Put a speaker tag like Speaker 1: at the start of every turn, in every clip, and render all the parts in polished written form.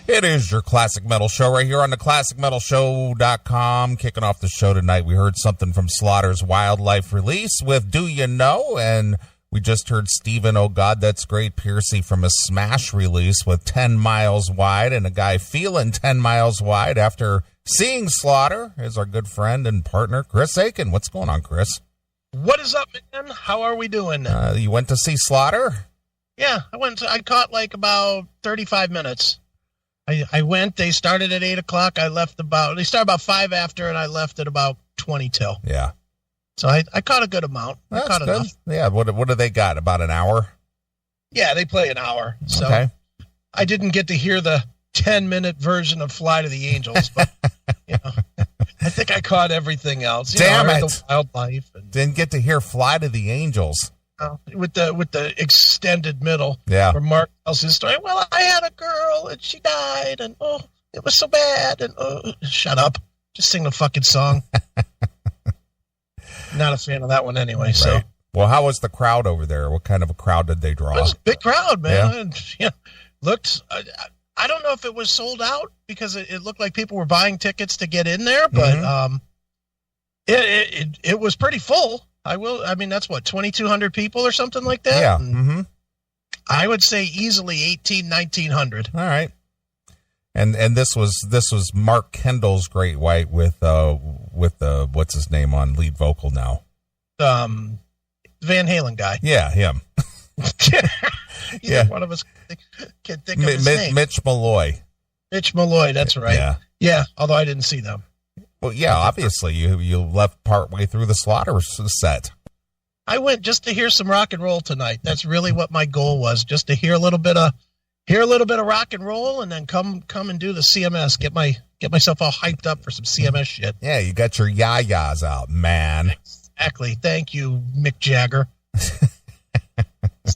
Speaker 1: It is your Classic Metal Show right here on the ClassicMetalShow.com. Kicking off the show tonight, we heard something from Slaughter's Wildlife release with Do You Know? And we just heard Stephen, Oh God, That's Great, Piercy from a Smash release with 10 Miles Wide, and a guy feeling 10 miles wide after seeing Slaughter is our good friend and partner, Chris Aiken. What's going on, Chris?
Speaker 2: What is up, man? How are we doing?
Speaker 1: You went to see Slaughter?
Speaker 2: Yeah, I caught like about 35 minutes. I went, they started at 8 o'clock. They started about 5 after, and I left at about 20 till.
Speaker 1: Yeah.
Speaker 2: So I caught a good amount.
Speaker 1: That's
Speaker 2: I caught
Speaker 1: good.
Speaker 2: enough.
Speaker 1: Yeah, what do they got, about an hour?
Speaker 2: Yeah, they play an hour. So
Speaker 1: okay.
Speaker 2: I didn't get to hear the 10-minute version of Fly to the Angels, but I think I caught everything else.
Speaker 1: Damn it.
Speaker 2: The Wildlife. And,
Speaker 1: didn't get to hear Fly to the Angels.
Speaker 2: with the extended middle,
Speaker 1: yeah,
Speaker 2: where Mark tells his story. Well, I had a girl and she died, and oh, it was so bad, and oh, shut up, just sing the fucking song. Not a fan of that one anyway. Right. So,
Speaker 1: well, how was the crowd over there? What kind of a crowd did they draw?
Speaker 2: It was a big crowd, man.
Speaker 1: Yeah.
Speaker 2: And, looked. I don't know if it was sold out because it looked like people were buying tickets to get in there, but it was pretty full. I mean, that's what, 2,200 people or something like that?
Speaker 1: Yeah. Mm-hmm.
Speaker 2: I would say easily 1,900.
Speaker 1: All right. And this was Mark Kendall's Great White with what's his name on lead vocal now?
Speaker 2: Van Halen guy.
Speaker 1: Yeah, him.
Speaker 2: Yeah. One of us can think of his name.
Speaker 1: Mitch Malloy.
Speaker 2: Mitch Malloy, that's right.
Speaker 1: Yeah.
Speaker 2: Yeah, although I didn't see them.
Speaker 1: Well, yeah, obviously you left partway through the Slaughter set.
Speaker 2: I went just to hear some rock and roll tonight. That's really what my goal was, just to hear a little bit of rock and roll, and then come and do the CMS. Get myself all hyped up for some CMS shit.
Speaker 1: Yeah, you got your yayas out, man.
Speaker 2: Exactly. Thank you, Mick Jagger. Isn't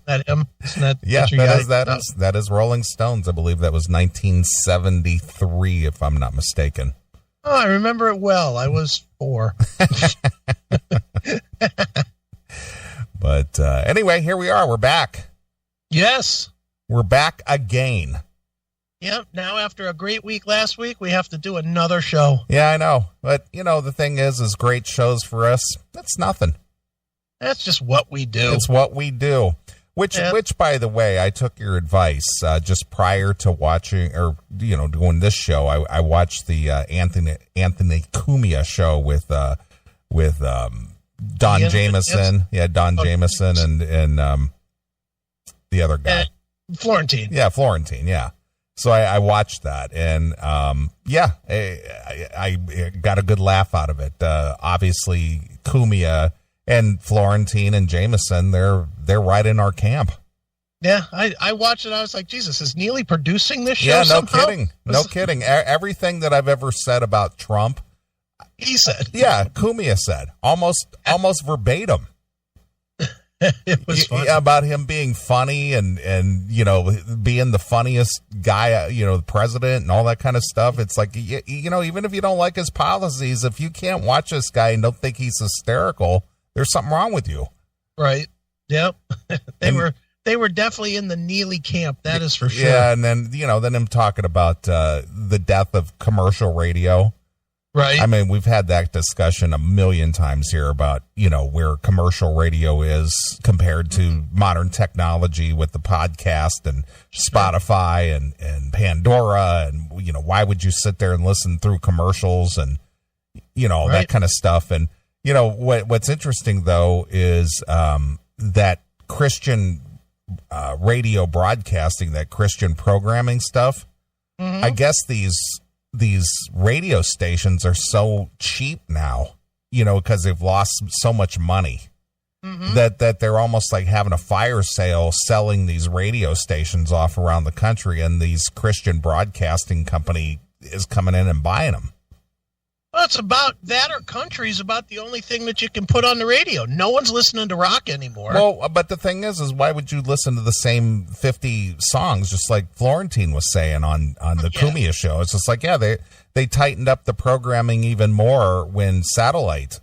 Speaker 2: that him?
Speaker 1: That is Rolling Stones. I believe that was 1973, if I'm not mistaken.
Speaker 2: Oh, I remember it well. I was 4.
Speaker 1: But anyway, here we are. We're back.
Speaker 2: Yes.
Speaker 1: We're back again.
Speaker 2: Yep. Now, after a great week last week, we have to do another show.
Speaker 1: Yeah, I know. But, the thing is great shows for us, that's nothing.
Speaker 2: That's just what we do.
Speaker 1: It's what we do. Which, by the way, I took your advice just prior to watching or doing this show. I watched the Anthony Cumia show with Don Jameson. Yeah, Don Jameson and the other guy,
Speaker 2: Florentine.
Speaker 1: Yeah, Florentine. Yeah. So I watched that, and I got a good laugh out of it. Obviously, Cumia and Florentine and Jameson, they're right in our camp.
Speaker 2: Yeah, I watched it. I was like, Jesus, is Neely producing this show?
Speaker 1: Yeah, no
Speaker 2: somehow?
Speaker 1: kidding. No kidding. Everything that I've ever said about Trump,
Speaker 2: he said.
Speaker 1: Yeah, Cumia said almost verbatim.
Speaker 2: It was funny.
Speaker 1: About him being funny and being the funniest guy, the president and all that kind of stuff. It's like, even if you don't like his policies, if you can't watch this guy and don't think he's hysterical, there's something wrong with you.
Speaker 2: Right. Yep. They were definitely in the Neely camp. That is for sure.
Speaker 1: Yeah. And then, then him talking about the death of commercial radio.
Speaker 2: Right.
Speaker 1: I mean, we've had that discussion a million times here about, where commercial radio is compared to modern technology with the podcast and Spotify and Pandora. And, why would you sit there and listen through commercials and, that kind of stuff. And, what's interesting, though, is that Christian radio broadcasting, that Christian programming stuff. Mm-hmm. I guess these radio stations are so cheap now, because they've lost so much money. Mm-hmm. that they're almost like having a fire sale selling these radio stations off around the country, and these Christian broadcasting company is coming in and buying them.
Speaker 2: Well, it's about that, or country's about the only thing that you can put on the radio. No one's listening to rock anymore.
Speaker 1: Well, but the thing is why would you listen to the same 50 songs, just like Florentine was saying on the Cumia show? It's just like, they tightened up the programming even more when satellite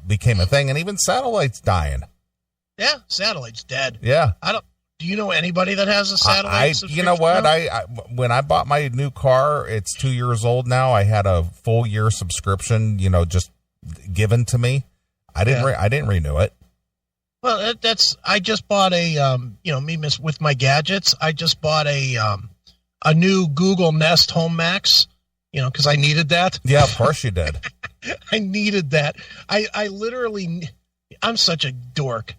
Speaker 1: became a thing, and even satellite's dying.
Speaker 2: Yeah, satellite's dead.
Speaker 1: Yeah.
Speaker 2: Do you know anybody that has a satellite subscription?
Speaker 1: You know what?
Speaker 2: now?
Speaker 1: I when I bought my new car, it's 2 years old now. I had a full year subscription, just given to me. I didn't renew it.
Speaker 2: Well, I just bought with my gadgets. I just bought a new Google Nest Home Max, because I needed that.
Speaker 1: Yeah, of course you did.
Speaker 2: I needed that. I literally, I'm such a dork.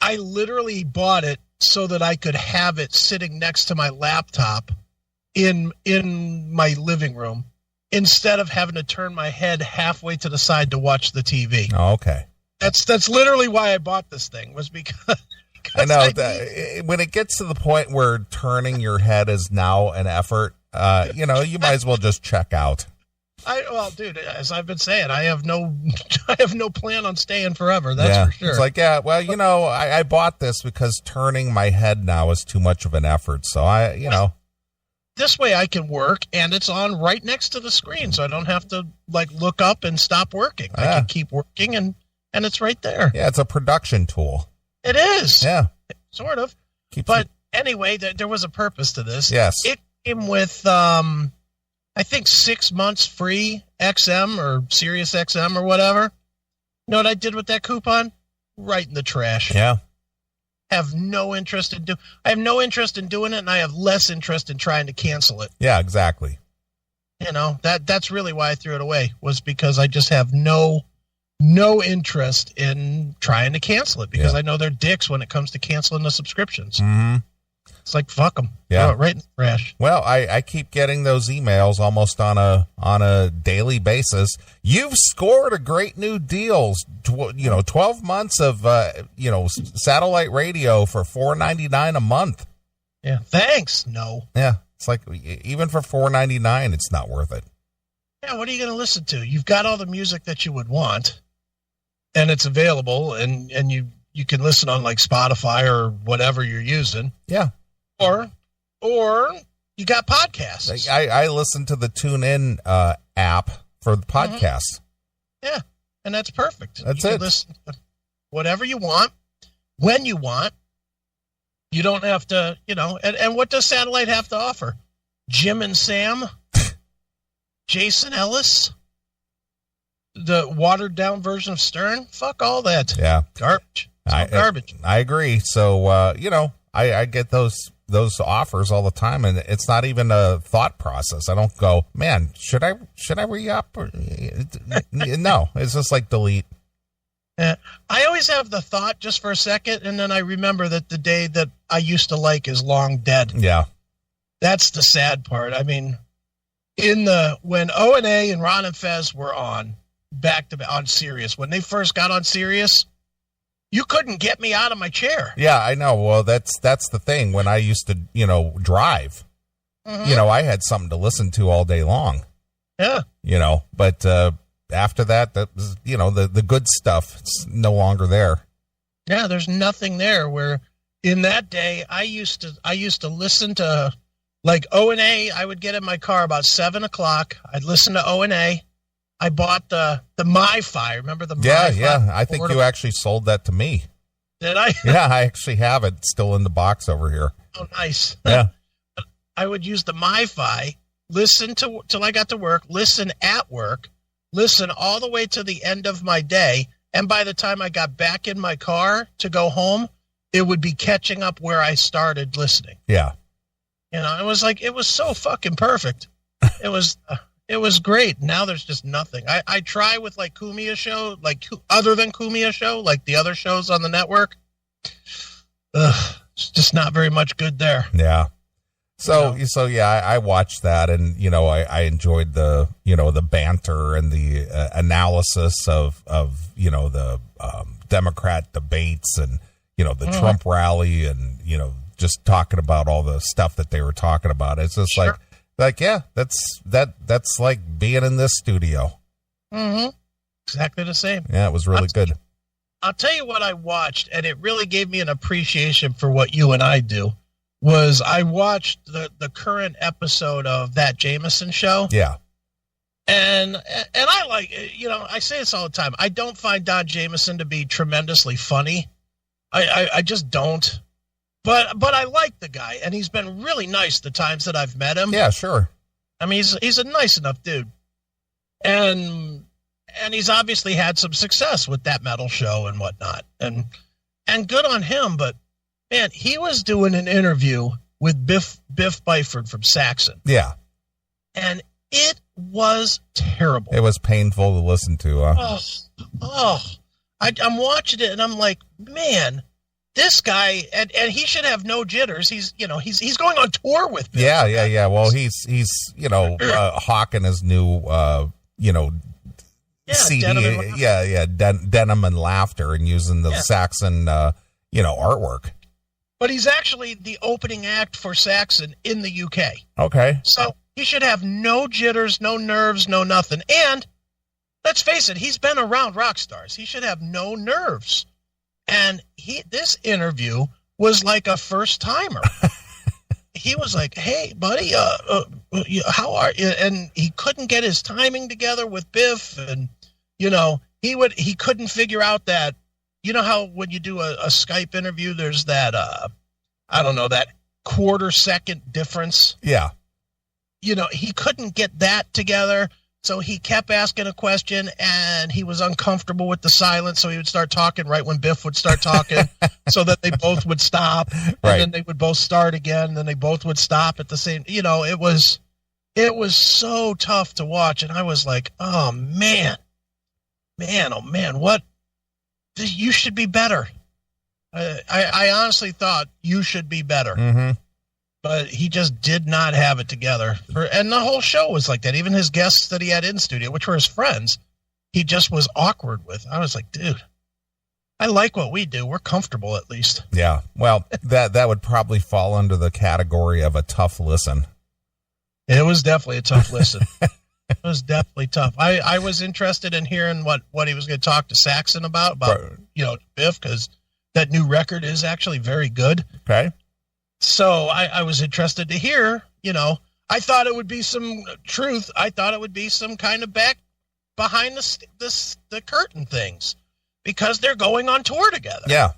Speaker 2: I literally bought it so that I could have it sitting next to my laptop in my living room instead of having to turn my head halfway to the side to watch the TV.
Speaker 1: Oh, okay.
Speaker 2: That's literally why I bought this thing, was because
Speaker 1: I know when it gets to the point where turning your head is now an effort, you might as well just check out.
Speaker 2: Dude, as I've been saying, I have no plan on staying forever. That's for sure.
Speaker 1: It's like, I bought this because turning my head now is too much of an effort. So
Speaker 2: this way I can work, and it's on right next to the screen, so I don't have to look up and stop working. I can keep working, and it's right there.
Speaker 1: Yeah, it's a production tool.
Speaker 2: It is.
Speaker 1: Yeah,
Speaker 2: sort of. Anyway, there was a purpose to this.
Speaker 1: Yes,
Speaker 2: it came with I think 6 months free XM or Sirius XM or whatever. You know what I did with that coupon? Right in the trash.
Speaker 1: Yeah.
Speaker 2: I have no interest in doing it, and I have less interest in trying to cancel it.
Speaker 1: Yeah, exactly.
Speaker 2: That's really why I threw it away, was because I just have no interest in trying to cancel it, because I know they're dicks when it comes to canceling the subscriptions.
Speaker 1: Mm-hmm.
Speaker 2: It's like, fuck them.
Speaker 1: Yeah.
Speaker 2: Throw it right in the trash.
Speaker 1: Well, I keep getting those emails almost on a daily basis. You've scored a great new deal. 12 months of satellite radio for $4.99 a month.
Speaker 2: Yeah. Thanks. No.
Speaker 1: Yeah. It's like, even for $4.99, it's not worth it.
Speaker 2: Yeah. What are you going to listen to? You've got all the music that you would want, and it's available, and you can listen on Spotify or whatever you're using.
Speaker 1: Yeah.
Speaker 2: Or you got podcasts.
Speaker 1: I listen to the TuneIn app for the podcast.
Speaker 2: Yeah, and that's perfect.
Speaker 1: That's
Speaker 2: you
Speaker 1: it.
Speaker 2: Can listen to whatever you want, when you want. You don't have to, and what does satellite have to offer? Jim and Sam, Jason Ellis, the watered down version of Stern. Fuck all that.
Speaker 1: Yeah.
Speaker 2: Garbage. Garbage.
Speaker 1: I agree. So, I get those offers all the time, and it's not even a thought process. I don't go, man, should I re-up? No, it's just like delete.
Speaker 2: I always have the thought just for a second, and then I remember that the day that I used to like is long dead.
Speaker 1: Yeah.
Speaker 2: That's the sad part. I mean, when O&A and Ron and Fez were on on Sirius, when they first got on Sirius, you couldn't get me out of my chair.
Speaker 1: Yeah, I know. Well, that's the thing. When I used to, drive, I had something to listen to all day long.
Speaker 2: Yeah.
Speaker 1: But after that was, the good stuff, it's no longer there.
Speaker 2: Yeah, there's nothing there. Where in that day, I used to listen to O&A. I would get in my car about 7:00. I'd listen to O&A. I bought the MiFi. Remember the MiFi?
Speaker 1: Yeah. I think you actually sold that to me.
Speaker 2: Did I?
Speaker 1: Yeah, I actually have it still in the box over here.
Speaker 2: Oh, nice.
Speaker 1: Yeah.
Speaker 2: I would use the MiFi, listen till I got to work, listen at work, listen all the way to the end of my day, and by the time I got back in my car to go home, it would be catching up where I started listening.
Speaker 1: Yeah.
Speaker 2: It was so fucking perfect. It was great. Now there's just nothing. I try with Kumia Show, other than Kumia Show, the other shows on the network. It's just not very much good there.
Speaker 1: Yeah. So I watched that, and I enjoyed the the banter and the analysis of the Democrat debates and the Trump rally, and just talking about all the stuff that they were talking about. It's just
Speaker 2: sure.
Speaker 1: That's like being in this studio.
Speaker 2: Mm-hmm. Exactly the same.
Speaker 1: Yeah, it was really good.
Speaker 2: I'll tell you what I watched, and it really gave me an appreciation for what you and I do, was I watched the current episode of That Jameson Show.
Speaker 1: Yeah.
Speaker 2: And I say this all the time. I don't find Don Jameson to be tremendously funny. I just don't. But I like the guy, and he's been really nice the times that I've met him.
Speaker 1: Yeah, sure.
Speaker 2: I mean, he's a nice enough dude. And he's obviously had some success with that metal show and whatnot. And good on him, but man, he was doing an interview with Biff Byford from Saxon.
Speaker 1: Yeah.
Speaker 2: And it was terrible.
Speaker 1: It was painful to listen to.
Speaker 2: I'm watching it and I'm like, man, this guy, and he should have no jitters. He's going on tour with Biff.
Speaker 1: Yeah. Well, he's hawking his new, CD. Denim and Laughter, and using the Saxon, artwork.
Speaker 2: But he's actually the opening act for Saxon in the UK.
Speaker 1: Okay.
Speaker 2: So he should have no jitters, no nerves, no nothing. And let's face it, he's been around rock stars. He should have no nerves. And this interview was like a first timer. He was like, "Hey, buddy, how are you?" And he couldn't get his timing together with Biff, and he couldn't figure out that. You know how when you do a Skype interview, there's that that quarter second difference.
Speaker 1: Yeah.
Speaker 2: He couldn't get that together. So he kept asking a question, and he was uncomfortable with the silence, so he would start talking right when Biff would start talking, so that they both would stop, and then they would both start again, and then they both would stop at the same. It was so tough to watch, and I was like, oh man, what? You should be better. I honestly thought you should be better.
Speaker 1: Mm-hmm.
Speaker 2: But he just did not have it together. And the whole show was like that. Even his guests that he had in studio, which were his friends, he just was awkward with. I was like, dude, I like what we do. We're comfortable, at least.
Speaker 1: Yeah. Well, that would probably fall under the category of a tough listen.
Speaker 2: It was definitely a tough listen. It was definitely tough. I was interested in hearing what he was going to talk to Saxon about Biff, because that new record is actually very good.
Speaker 1: Okay.
Speaker 2: So I was interested to hear, I thought it would be some truth. I thought it would be some kind of behind the curtain things, because they're going on tour together.
Speaker 1: Yeah.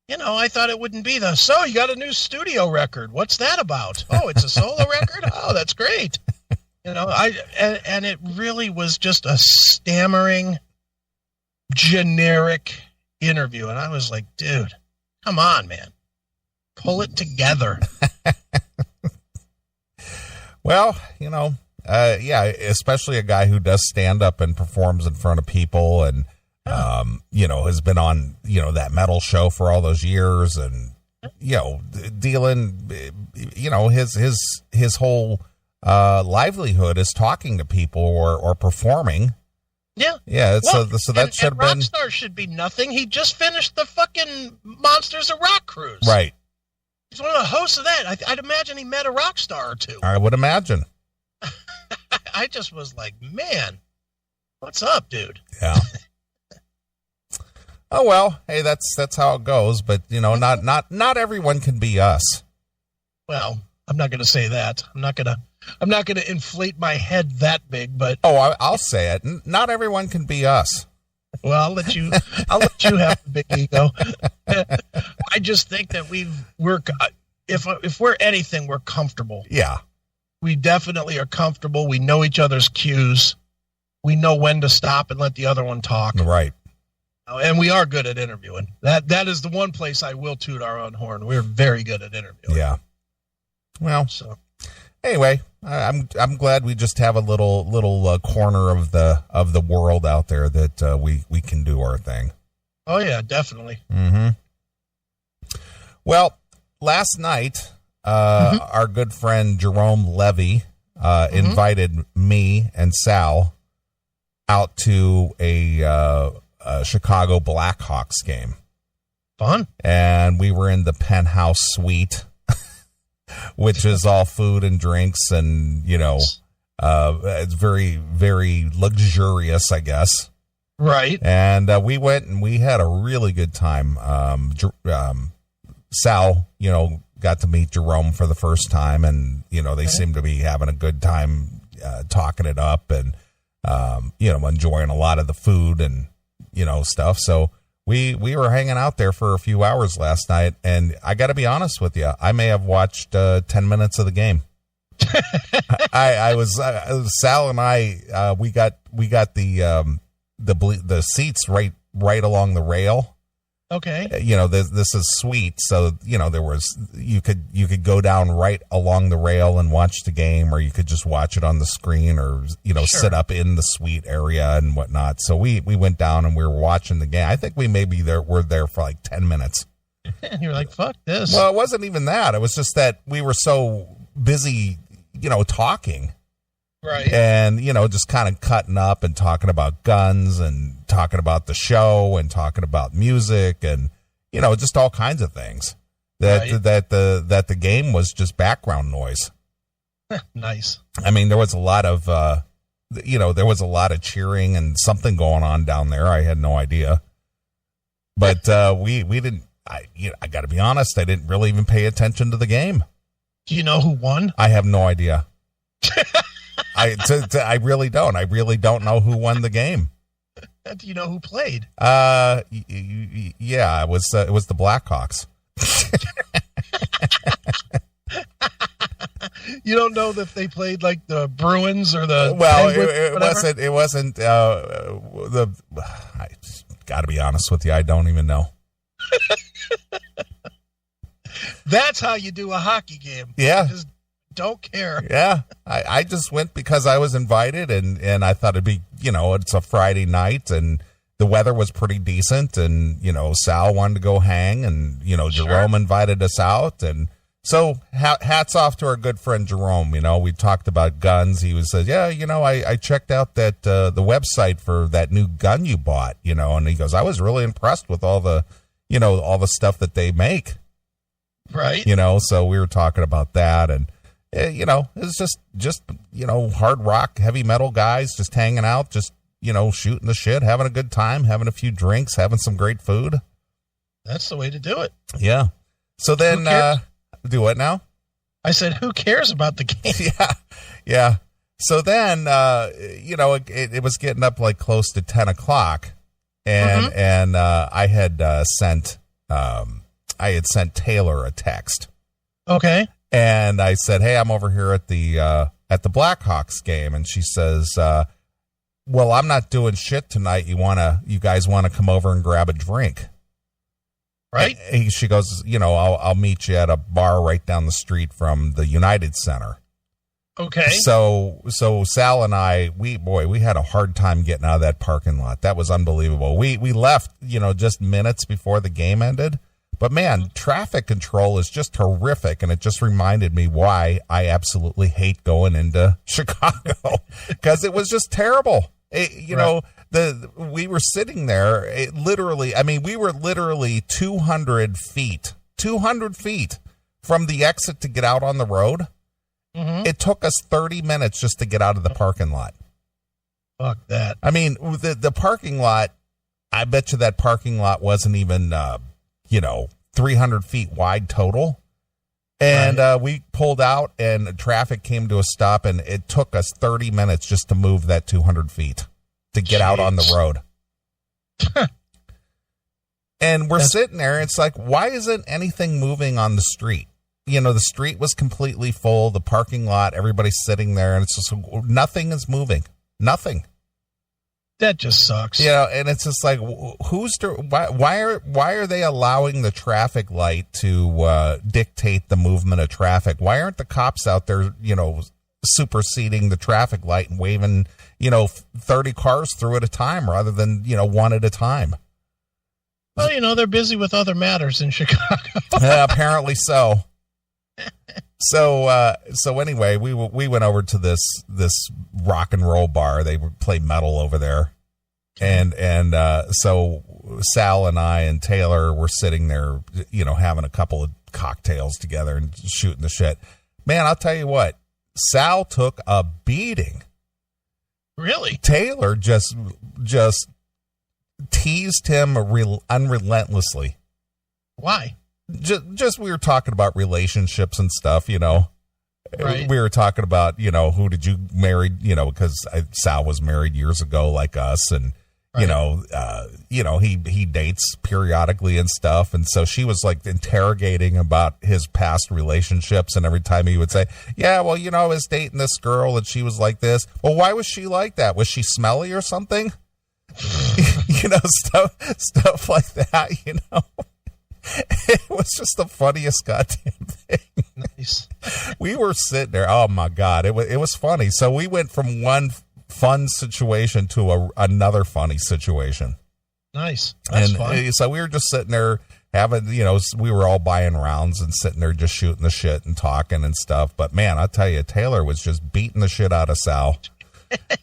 Speaker 2: I thought it wouldn't be so you got a new studio record. What's that about? Oh, it's a solo record? Oh, that's great. And it really was just a stammering, generic interview. And I was like, dude, come on, man. Pull it together.
Speaker 1: Well, especially a guy who does stand up and performs in front of people, and has been on that metal show for all those years, and dealing, his whole livelihood is talking to people or performing. Yeah. So that should have been.
Speaker 2: Rockstar should be nothing. He just finished the fucking Monsters of Rock cruise.
Speaker 1: Right.
Speaker 2: He's one of the hosts of that. I'd imagine he met a rock star or two.
Speaker 1: I would imagine.
Speaker 2: I just was like, man, what's up, dude?
Speaker 1: Yeah. Oh well, hey, that's how it goes. But not everyone can be us.
Speaker 2: Well, I'm not going to say that. I'm not going to inflate my head that big. But
Speaker 1: I'll say it. Not everyone can be us.
Speaker 2: Well, I'll let you have the big ego. I just think that if we're anything, we're comfortable.
Speaker 1: Yeah.
Speaker 2: We definitely are comfortable. We know each other's cues. We know when to stop and let the other one talk.
Speaker 1: Right.
Speaker 2: And we are good at interviewing. That is the one place I will toot our own horn. We're very good at interviewing.
Speaker 1: Yeah. Well, anyway, I'm glad we just have a little corner of the world out there that we can do our thing.
Speaker 2: Oh yeah, definitely.
Speaker 1: Mm-hmm. Well, last night, our good friend Jerome Levy invited me and Sal out to a Chicago Blackhawks game.
Speaker 2: Fun.
Speaker 1: And we were in the penthouse suite, which is all food and drinks, and it's very, very luxurious, I guess.
Speaker 2: Right.
Speaker 1: And we went and we had a really good time. Sal, got to meet Jerome for the first time, and they seemed to be having a good time talking it up, and enjoying a lot of the food and stuff. So we were hanging out there for a few hours last night, and I got to be honest with you, I may have watched 10 minutes of the game. I was Sal and I we got the seats right along the rail.
Speaker 2: Okay.
Speaker 1: This is sweet, so there was you could go down right along the rail and watch the game, or you could just watch it on the screen, or
Speaker 2: Sure.
Speaker 1: sit up in the suite area and whatnot. So we went down and we were watching the game. I think we were there for like 10 minutes.
Speaker 2: And you're like, fuck this.
Speaker 1: Well, it wasn't even that. It was just that we were so busy, talking.
Speaker 2: Right.
Speaker 1: And, just kind of cutting up and talking about guns and talking about the show and talking about music and, just all kinds of things that the game was just background noise.
Speaker 2: Nice.
Speaker 1: I mean, there was a lot of, cheering and something going on down there. I had no idea, but, we didn't, I gotta be honest, I didn't really even pay attention to the game.
Speaker 2: Do you know who won?
Speaker 1: I have no idea. I really don't. I really don't know who won the game.
Speaker 2: Do you know who played?
Speaker 1: Yeah, it was the Blackhawks.
Speaker 2: You don't know that they played like the Bruins or the
Speaker 1: it wasn't I got to be honest with you, I don't even know.
Speaker 2: That's how you do a hockey game.
Speaker 1: Yeah.
Speaker 2: You just don't care.
Speaker 1: Yeah. I just went because I was invited and I thought it'd be, it's a Friday night and the weather was pretty decent and, Sal wanted to go hang and, Jerome invited us out. And so hats off to our good friend Jerome. We talked about guns. He said, yeah, I checked out that the website for that new gun you bought, and he goes, I was really impressed with all the stuff that they make.
Speaker 2: Right.
Speaker 1: So we were talking about that, and it's just hard rock, heavy metal guys just hanging out, just shooting the shit, having a good time, having a few drinks, having some great food.
Speaker 2: That's the way to do it.
Speaker 1: Yeah. So then do what now?
Speaker 2: I said, who cares about the game?
Speaker 1: Yeah. So then it was getting up like close to 10 o'clock, and I had sent Taylor a text. Okay. And I said, hey, I'm over here at the Blackhawks game. And she says, well, I'm not doing shit tonight. You guys want to come over and grab a drink? Right. And she goes, I'll meet you at a bar right down the street from the United Center. Okay. So Sal and I, we had a hard time getting out of that parking lot. That was unbelievable. We left, just minutes before the game ended. But man, traffic control is just horrific, and it just reminded me why I absolutely hate going into Chicago, because it was just terrible. We were sitting there, we were literally 200 feet from the exit to get out on the road. Mm-hmm. It took us 30 minutes just to get out of the parking lot. Fuck that. I mean, the parking lot, I bet you that parking lot wasn't even 300 feet wide total. And we pulled out and traffic came to a stop, and it took us 30 minutes just to move that 200 feet to get out on the road. And we're sitting there, and it's like, why isn't anything moving on the street? The street was completely full, the parking lot, everybody's sitting there, and it's just, nothing is moving. Nothing. That just sucks. And it's just like, why are they allowing the traffic light to dictate the movement of traffic? Why aren't the cops out there, superseding the traffic light and waving, 30 cars through at a time rather than, one at a time? Well, they're busy with other matters in Chicago. Apparently so. So anyway, we went over to this rock and roll bar. They would play metal over there. And so Sal and I and Taylor were sitting there, having a couple of cocktails together and shooting the shit. Man, I'll tell you what, Sal took a beating. Really? Taylor just teased him unrelentlessly. Why? Just we were talking about relationships and stuff, Right. We were talking about, who did you marry, because Sal was married years ago like us. And, Right. He dates periodically and stuff. And so she was like interrogating about his past relationships. And every time he would say, yeah, well, I was dating this girl and she was like this. Well, why was she like that? Was she smelly or something? Stuff like that, It was just the funniest goddamn thing.
Speaker 2: Nice.
Speaker 1: We were sitting there. Oh my God. It was funny. So we went from one fun situation to another funny situation.
Speaker 2: Nice. That's fun.
Speaker 1: So we were just sitting there having, we were all buying rounds and sitting there just shooting the shit and talking and stuff. But man, I'll tell you, Taylor was just beating the shit out of Sal.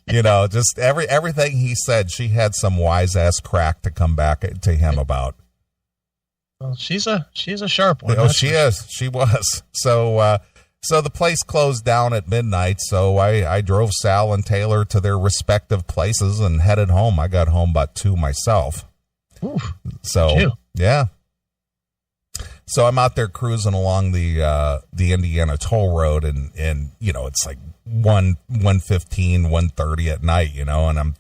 Speaker 1: Just everything he said, she had some wise ass crack to come back to him about.
Speaker 2: Well, she's a sharp one.
Speaker 1: Oh, she is. She was. So the place closed down at midnight, so I drove Sal and Taylor to their respective places and headed home. I got home about 2 myself.
Speaker 2: Ooh,
Speaker 1: so, yeah. So I'm out there cruising along the Indiana toll road, and it's like 1:15, 1:30 at night, and I'm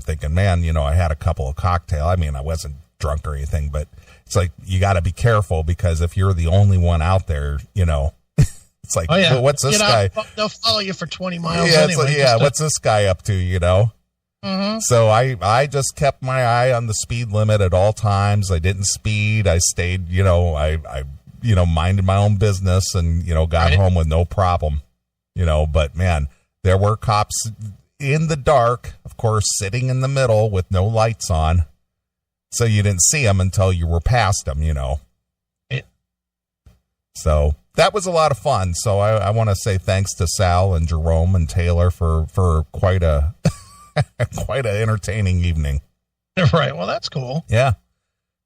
Speaker 1: thinking, man, I had a couple of cocktails. I mean, I wasn't drunk or anything, but it's like, you got to be careful, because if you're the only one out there, it's like, well, what's this guy?
Speaker 2: They'll follow you for 20 miles
Speaker 1: anyway. What's this guy up to,
Speaker 2: Mm-hmm.
Speaker 1: So I just kept my eye on the speed limit at all times. I didn't speed. I stayed, I minded my own business and, got home with no problem, but man, there were cops in the dark, of course, sitting in the middle with no lights on. So you didn't see them until you were past them, Yeah. So that was a lot of fun. So I want to say thanks to Sal and Jerome and Taylor for quite a quite an entertaining evening.
Speaker 2: Right. Well, that's cool.
Speaker 1: Yeah.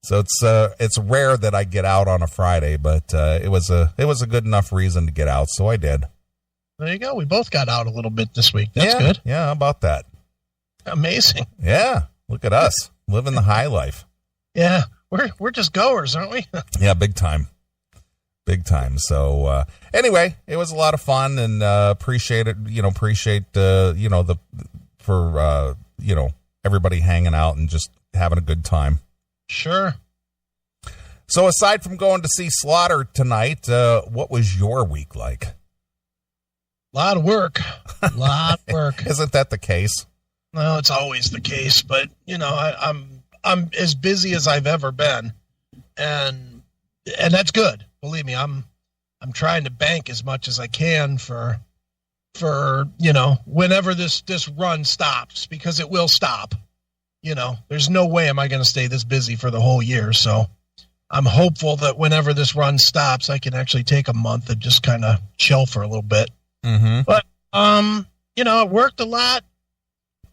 Speaker 1: So it's rare that I get out on a Friday, but it was a good enough reason to get out, so I did.
Speaker 2: There you go. We both got out a little bit this week. That's good.
Speaker 1: Yeah, how about that?
Speaker 2: Amazing.
Speaker 1: Yeah. Look at us living the high life.
Speaker 2: Yeah. We're just goers, aren't we?
Speaker 1: Yeah, big time. Big time. So anyway, it was a lot of fun, and appreciate it. Everybody hanging out and just having a good time.
Speaker 2: Sure.
Speaker 1: So aside from going to see Slaughter tonight, what was your week like?
Speaker 2: A lot of work.
Speaker 1: Isn't that the case?
Speaker 2: No, it's always the case, but I'm as busy as I've ever been, and that's good. Believe me, I'm trying to bank as much as I can for whenever this run stops, because it will stop. There's no way am I going to stay this busy for the whole year. So I'm hopeful that whenever this run stops, I can actually take a month and just kind of chill for a little bit.
Speaker 1: Mm-hmm.
Speaker 2: But I worked a lot,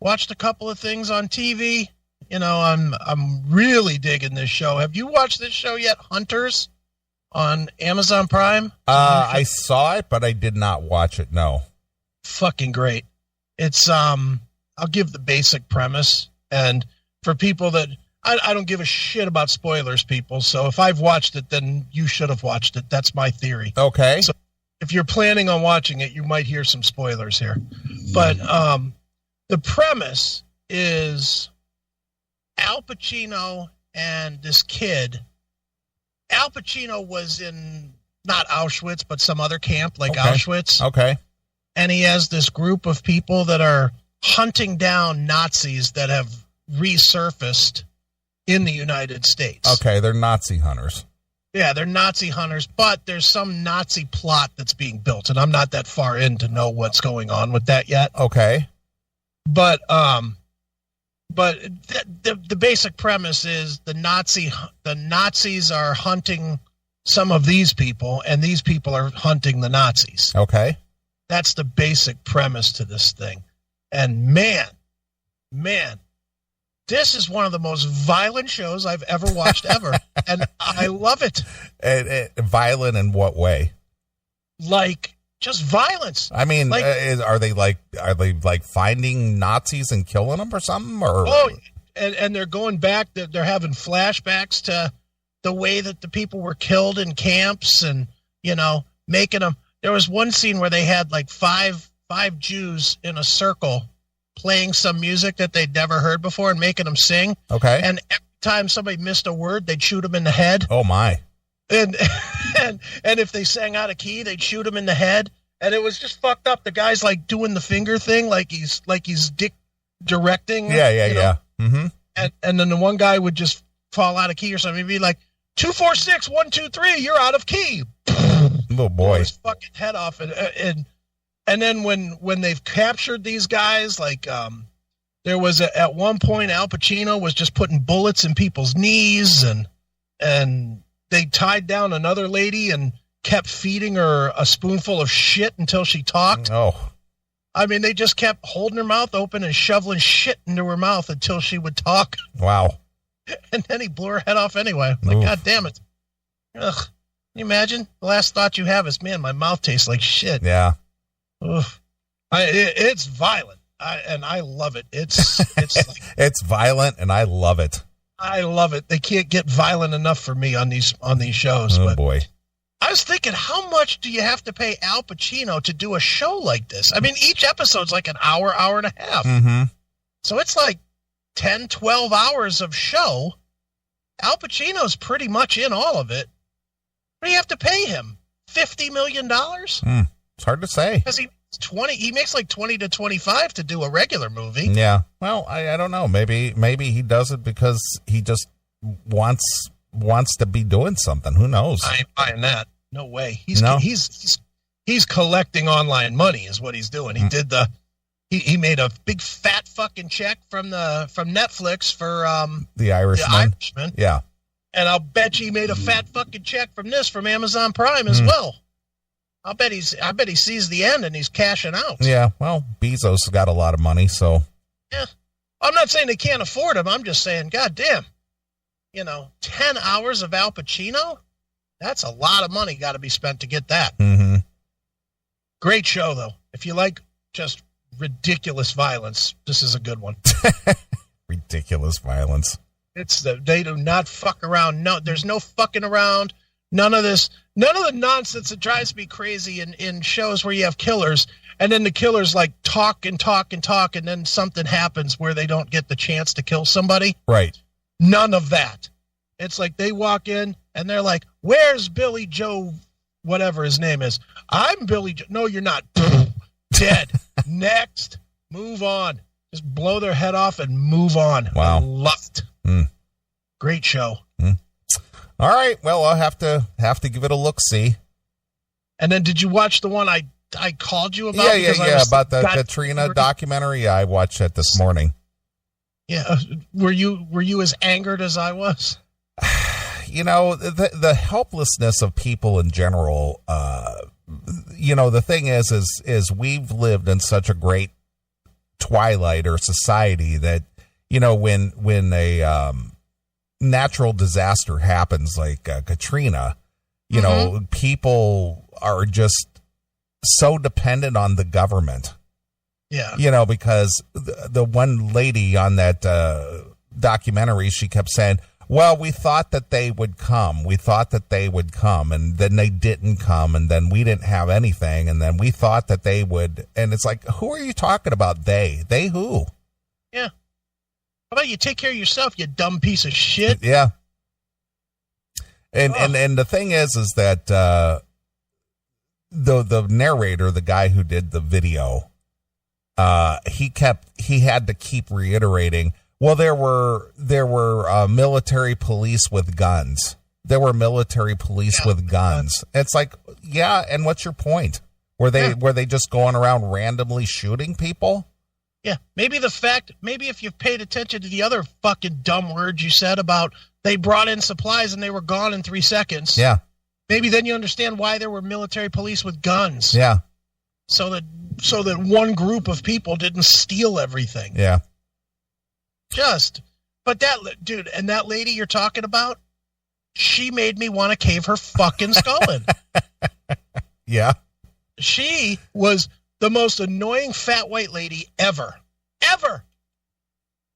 Speaker 2: watched a couple of things on TV. I'm really digging this show. Have you watched this show yet, Hunters, on Amazon Prime?
Speaker 1: I saw it, but I did not watch it. No.
Speaker 2: Fucking great. It's I'll give the basic premise, and for people that I don't give a shit about spoilers, people. So if I've watched it, then you should have watched it. That's my theory.
Speaker 1: Okay.
Speaker 2: So if you're planning on watching it, you might hear some spoilers here. But the premise is Al Pacino and this kid. Al Pacino was in not Auschwitz, but some other camp like Auschwitz.
Speaker 1: Okay.
Speaker 2: And he has this group of people that are hunting down Nazis that have resurfaced in the United States.
Speaker 1: Okay, they're Nazi hunters.
Speaker 2: Yeah, they're Nazi hunters, but there's some Nazi plot that's being built, and I'm not that far in to know what's going on with that yet.
Speaker 1: Okay.
Speaker 2: But the basic premise is the Nazis are hunting some of these people, and these people are hunting the Nazis.
Speaker 1: Okay.
Speaker 2: That's the basic premise to this thing. And man, this is one of the most violent shows I've ever watched ever. And I love it.
Speaker 1: Violent in what way?
Speaker 2: Like, just violence.
Speaker 1: I mean,
Speaker 2: like,
Speaker 1: are they finding Nazis and killing them or something? Or
Speaker 2: and they're going back. They're having flashbacks to the way that the people were killed in camps, and making them. There was one scene where they had like five Jews in a circle playing some music that they'd never heard before and making them sing.
Speaker 1: Okay.
Speaker 2: And every time somebody missed a word, they'd shoot them in the head.
Speaker 1: Oh my.
Speaker 2: And if they sang out of key, they'd shoot him in the head. And it was just fucked up. The guy's like doing the finger thing, like he's directing.
Speaker 1: Yeah. Mm-hmm.
Speaker 2: And then the one guy would just fall out of key or something. He'd be like, 246, 1, 2, 3, you're out of key.
Speaker 1: Oh boy.
Speaker 2: Blow his fucking head off. And then when they've captured these guys, like there was at one point Al Pacino was just putting bullets in people's knees, and they tied down another lady and kept feeding her a spoonful of shit until she talked.
Speaker 1: Oh.
Speaker 2: I mean, they just kept holding her mouth open and shoveling shit into her mouth until she would talk.
Speaker 1: Wow.
Speaker 2: And then he blew her head off anyway. Like,
Speaker 1: Oof.
Speaker 2: God damn it. Ugh. Can you imagine? The last thought you have is, man, my mouth tastes like shit.
Speaker 1: Yeah.
Speaker 2: Oof. It's violent. And I love it. It's like,
Speaker 1: It's violent, and I love it.
Speaker 2: I love it. They can't get violent enough for me on these shows.
Speaker 1: Oh
Speaker 2: but
Speaker 1: boy.
Speaker 2: I was thinking, how much do you have to pay Al Pacino to do a show like this? I mean, each episode's like an hour and a half.
Speaker 1: Mm-hmm.
Speaker 2: So it's like 10, 12 hours of show. Al Pacino's pretty much in all of it. What do you have to pay him? $50 million?
Speaker 1: It's hard to say.
Speaker 2: Because he makes like 20 to 25 to do a regular movie.
Speaker 1: Yeah. Well, I don't know. Maybe he does it because he just wants to be doing something. Who knows?
Speaker 2: I ain't buying that. No way. He's collecting online money is what he's doing. He did he made a big fat fucking check from Netflix for
Speaker 1: The Irishman. Yeah.
Speaker 2: And I'll bet you he made a fat fucking check from Amazon Prime as well. I bet he sees the end and he's cashing out.
Speaker 1: Yeah. Well, Bezos got a lot of money, so.
Speaker 2: Yeah. I'm not saying they can't afford him. I'm just saying, God damn. 10 hours of Al Pacino? That's a lot of money got to be spent to get that.
Speaker 1: Mm-hmm.
Speaker 2: Great show, though. If you like just ridiculous violence, this is a good one.
Speaker 1: Ridiculous violence.
Speaker 2: They do not fuck around. No, there's no fucking around. None of the nonsense that drives me crazy in shows where you have killers, and then the killers like talk and talk and talk, and then something happens where they don't get the chance to kill somebody.
Speaker 1: Right.
Speaker 2: None of that. It's like they walk in and they're like, "Where's Billy Joe? Whatever his name is. I'm Billy Joe. No, you're not. Dead. Next. Move on. Just blow their head off and move on."
Speaker 1: Wow.
Speaker 2: I love it. Great show.
Speaker 1: All right. Well, I'll have to give it a look-see.
Speaker 2: And then did you watch the one I called you about?
Speaker 1: Yeah. About the Katrina documentary. Yeah, I watched it this morning.
Speaker 2: Yeah. Were you as angered as I was?
Speaker 1: The helplessness of people in general, the thing is we've lived in such a great twilight or society that, when a natural disaster happens like Katrina, people are just so dependent on the government. Yeah. Because the one lady on that documentary, she kept saying, well, we thought that they would come. And then they didn't come. And then we didn't have anything. And then we thought that they would. And it's like, who are you talking about? They who?
Speaker 2: Yeah. How about you take care of yourself, you dumb piece of shit?
Speaker 1: Yeah. And the thing is that the narrator, the guy who did the video, he had to keep reiterating, well, there were military police with guns. There were military police with guns. It's like, yeah, and what's your point? Were they just going around randomly shooting people?
Speaker 2: Yeah, maybe if you've paid attention to the other fucking dumb words you said about they brought in supplies and they were gone in 3 seconds.
Speaker 1: Yeah.
Speaker 2: Maybe then you understand why there were military police with guns.
Speaker 1: Yeah.
Speaker 2: So that one group of people didn't steal everything.
Speaker 1: Yeah.
Speaker 2: But that dude and that lady you're talking about, she made me want to cave her fucking skull in.
Speaker 1: Yeah.
Speaker 2: She was the most annoying fat white lady ever. Ever.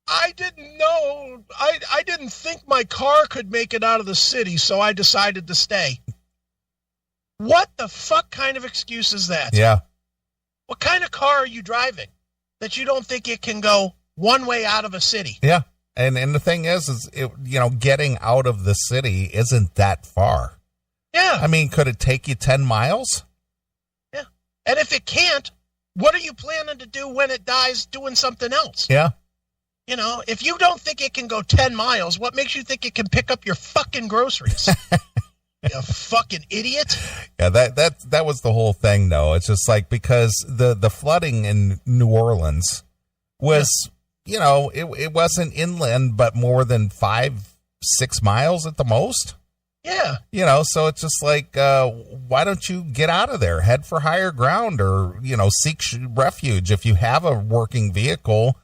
Speaker 2: I didn't know. I didn't think my car could make it out of the city, so I decided to stay. What the fuck kind of excuse is that?
Speaker 1: Yeah.
Speaker 2: What kind of car are you driving that you don't think it can go one way out of a city.
Speaker 1: Yeah. And the thing is getting out of the city isn't that far.
Speaker 2: Yeah.
Speaker 1: I mean, could it take you 10 miles?
Speaker 2: Yeah. And if it can't, what are you planning to do when it dies doing something else?
Speaker 1: Yeah.
Speaker 2: You know, if you don't think it can go 10 miles, what makes you think it can pick up your fucking groceries? You fucking idiot.
Speaker 1: Yeah, that was the whole thing, though. It's just like, because the flooding in New Orleans was, it wasn't inland, but more than 5-6 miles at the most.
Speaker 2: Yeah.
Speaker 1: So it's just like, why don't you get out of there, head for higher ground, or, seek refuge if you have a working vehicle,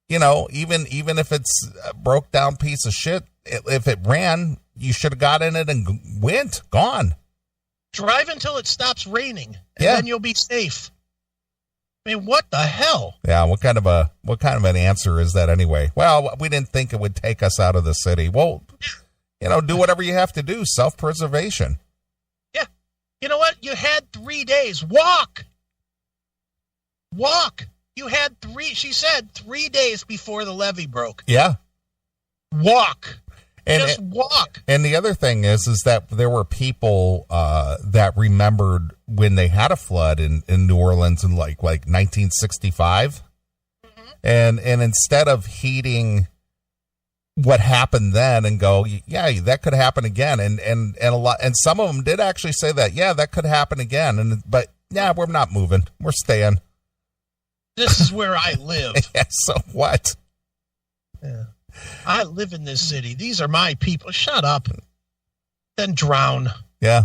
Speaker 1: even if it's a broke down piece of shit, if it ran, you should have got in it and gone.
Speaker 2: Drive until it stops raining, and then you'll be safe. I mean, what the hell?
Speaker 1: Yeah, what kind of an answer is that anyway? Well, we didn't think it would take us out of the city. Well, do whatever you have to do, self-preservation.
Speaker 2: Yeah. You know what? You had 3 days. Walk. You had she said 3 days before the levee broke.
Speaker 1: Yeah.
Speaker 2: Walk.
Speaker 1: And
Speaker 2: just walk.
Speaker 1: And the other thing is that there were people that remembered when they had a flood in New Orleans in like 1965. Mm-hmm. And instead of heeding what happened then and go, yeah, that could happen again. And some of them did actually say that, yeah, that could happen again. But yeah, we're not moving. We're staying.
Speaker 2: This is where I live.
Speaker 1: Yeah, so what?
Speaker 2: Yeah. I live in this city. These are my people. Shut up. Then drown.
Speaker 1: Yeah.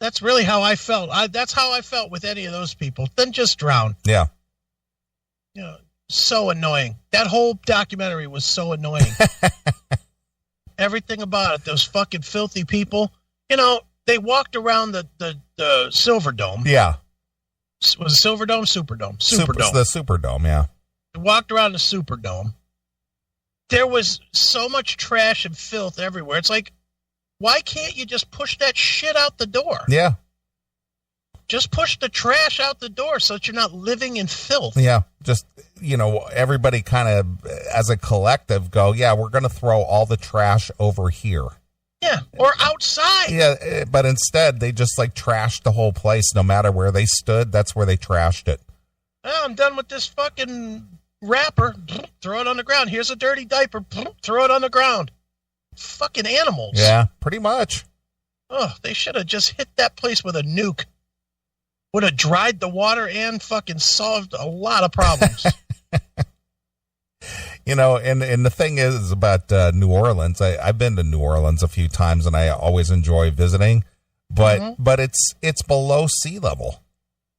Speaker 2: That's really how I felt. That's how I felt with any of those people. Then just drown.
Speaker 1: Yeah.
Speaker 2: So annoying. That whole documentary was so annoying. Everything about it. Those fucking filthy people. They walked around the Silver Dome.
Speaker 1: Yeah.
Speaker 2: Was it Silver Dome? Superdome.
Speaker 1: The Superdome, yeah.
Speaker 2: They walked around the Superdome. There was so much trash and filth everywhere. It's like, why can't you just push that shit out the door?
Speaker 1: Yeah.
Speaker 2: Just push the trash out the door so that you're not living in filth.
Speaker 1: Yeah. Just, everybody kind of, as a collective, go, yeah, we're going to throw all the trash over here.
Speaker 2: Yeah. Or outside.
Speaker 1: Yeah. But instead, they just trashed the whole place. No matter where they stood, that's where they trashed it.
Speaker 2: Oh, I'm done with this fucking wrapper. Throw it on the ground. Here's a dirty diaper. Throw it on the ground. Fucking animals.
Speaker 1: Yeah, pretty much.
Speaker 2: Oh, they should have just hit that place with a nuke. Would have dried the water and fucking solved a lot of problems.
Speaker 1: And the thing is about New Orleans, I've been to New Orleans a few times and I always enjoy visiting, but it's below sea level.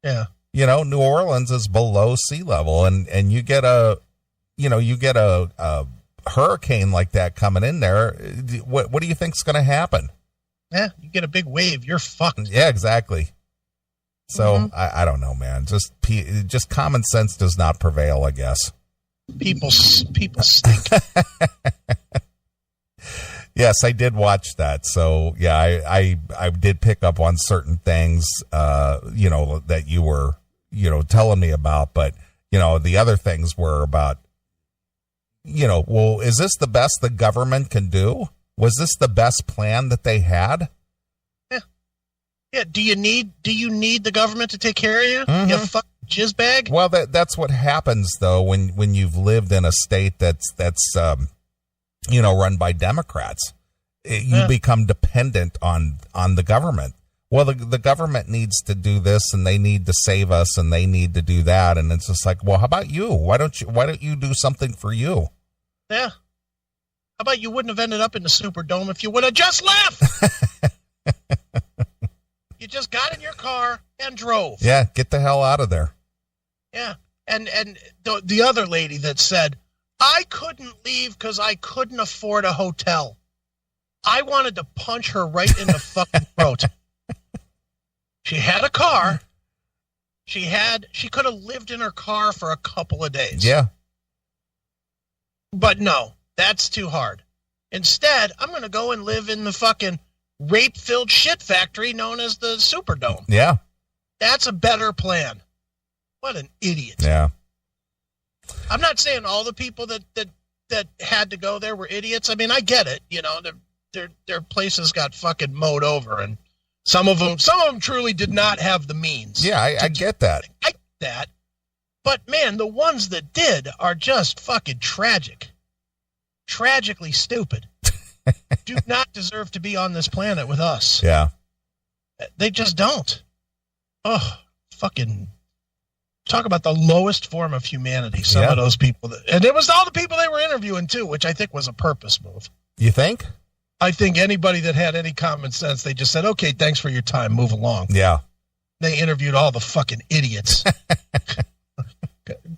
Speaker 2: Yeah.
Speaker 1: New Orleans is below sea level, and you get a hurricane like that coming in there. What do you think's going to happen?
Speaker 2: Yeah, you get a big wave, you're fucked.
Speaker 1: Yeah, exactly. So I don't know, man. Just common sense does not prevail, I guess.
Speaker 2: People stink.
Speaker 1: Yes, I did watch that. So yeah, I did pick up on certain things, that you were, telling me about. But, the other things were about, well, is this the best the government can do? Was this the best plan that they had?
Speaker 2: Yeah. Yeah. Do you need the government to take care of you?
Speaker 1: Mm-hmm.
Speaker 2: You fucking jizz bag?
Speaker 1: Well, that's what happens though when you've lived in a state that's run by Democrats. You become dependent on the government. Well, the government needs to do this and they need to save us and they need to do that. And it's just like, well, how about you? Why don't you do something for you?
Speaker 2: Yeah. How about you wouldn't have ended up in the Superdome if you would have just left? You just got in your car and drove.
Speaker 1: Yeah. Get the hell out of there.
Speaker 2: Yeah. And the other lady that said, I couldn't leave because I couldn't afford a hotel. I wanted to punch her right in the fucking throat. She had a car. She could have lived in her car for a couple of days.
Speaker 1: Yeah.
Speaker 2: But no, that's too hard. Instead, I'm going to go and live in the fucking rape-filled shit factory known as the Superdome.
Speaker 1: Yeah.
Speaker 2: That's a better plan. What an idiot.
Speaker 1: Yeah.
Speaker 2: I'm not saying all the people that had to go there were idiots. I mean, I get it. You know, their places got fucking mowed over, and some of them truly did not have the means.
Speaker 1: Yeah, I get that.
Speaker 2: I get that. But man, the ones that did are just fucking tragic. Tragically stupid. Do not deserve to be on this planet with us.
Speaker 1: Yeah.
Speaker 2: They just don't. Oh, fucking talk about the lowest form of humanity. Some of those people. And it was all the people they were interviewing too, which I think was a purpose move.
Speaker 1: You think?
Speaker 2: I think anybody that had any common sense, they just said, okay, thanks for your time. Move along.
Speaker 1: Yeah.
Speaker 2: They interviewed all the fucking idiots.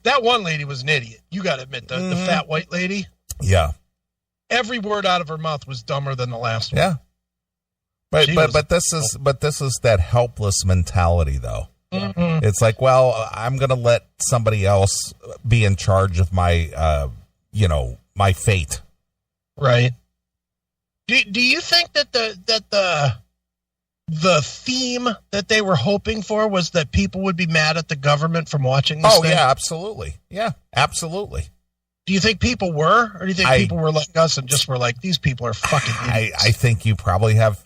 Speaker 2: That one lady was an idiot. You got to admit, the fat white lady.
Speaker 1: Yeah.
Speaker 2: Every word out of her mouth was dumber than the last one.
Speaker 1: Yeah. But this is that helpless mentality, though. Mm-hmm. It's like, well, I'm going to let somebody else be in charge of my, my fate.
Speaker 2: Right. Do you think that the theme that they were hoping for was that people would be mad at the government from watching this thing?
Speaker 1: Yeah, absolutely. Yeah, absolutely.
Speaker 2: Do you think people were, or do you think people were like us and just were like, these people are fucking idiots?
Speaker 1: I think you probably have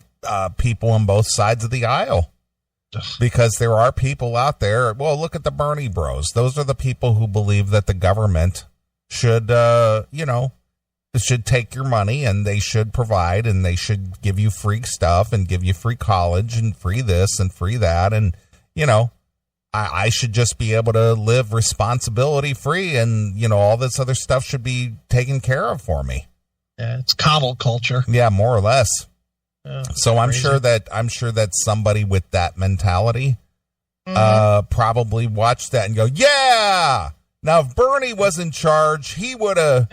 Speaker 1: people on both sides of the aisle. Because there are people out there. Well, look at the Bernie bros. Those are the people who believe that the government should, should take your money and they should provide and they should give you free stuff and give you free college and free this and free that. And, I should just be able to live responsibility free and, all this other stuff should be taken care of for me.
Speaker 2: Yeah, it's coddle culture.
Speaker 1: Yeah, more or less. So I'm
Speaker 2: crazy.
Speaker 1: I'm sure that somebody with that mentality probably watched that and go, yeah. Now, if Bernie was in charge, he would have,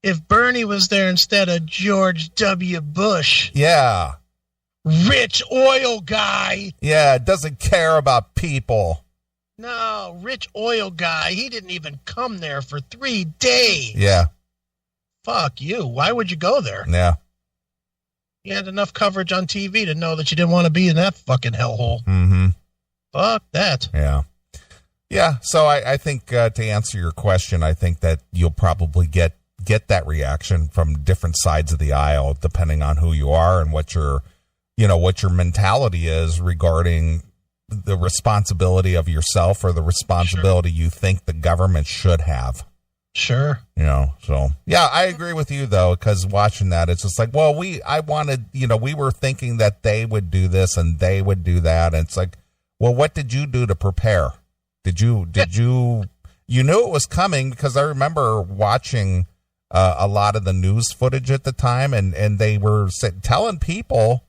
Speaker 2: If Bernie was there instead of George W. Bush.
Speaker 1: Yeah.
Speaker 2: Rich oil guy.
Speaker 1: Yeah, doesn't care about people.
Speaker 2: No, rich oil guy. He didn't even come there for 3 days.
Speaker 1: Yeah.
Speaker 2: Fuck you. Why would you go there?
Speaker 1: Yeah.
Speaker 2: You had enough coverage on TV to know that you didn't want to be in that fucking hellhole.
Speaker 1: Mm-hmm.
Speaker 2: Fuck that.
Speaker 1: Yeah. Yeah. So I think to answer your question, I think that you'll probably get that reaction from different sides of the aisle, depending on who you are and what your mentality is regarding the responsibility of yourself or the responsibility you think the government should have.
Speaker 2: Sure.
Speaker 1: So yeah, I agree with you though, because watching that, it's just like, well, we were thinking that they would do this and they would do that. And it's like, well, what did you do to prepare? Did you knew it was coming? Because I remember watching a lot of the news footage at the time and they were telling people,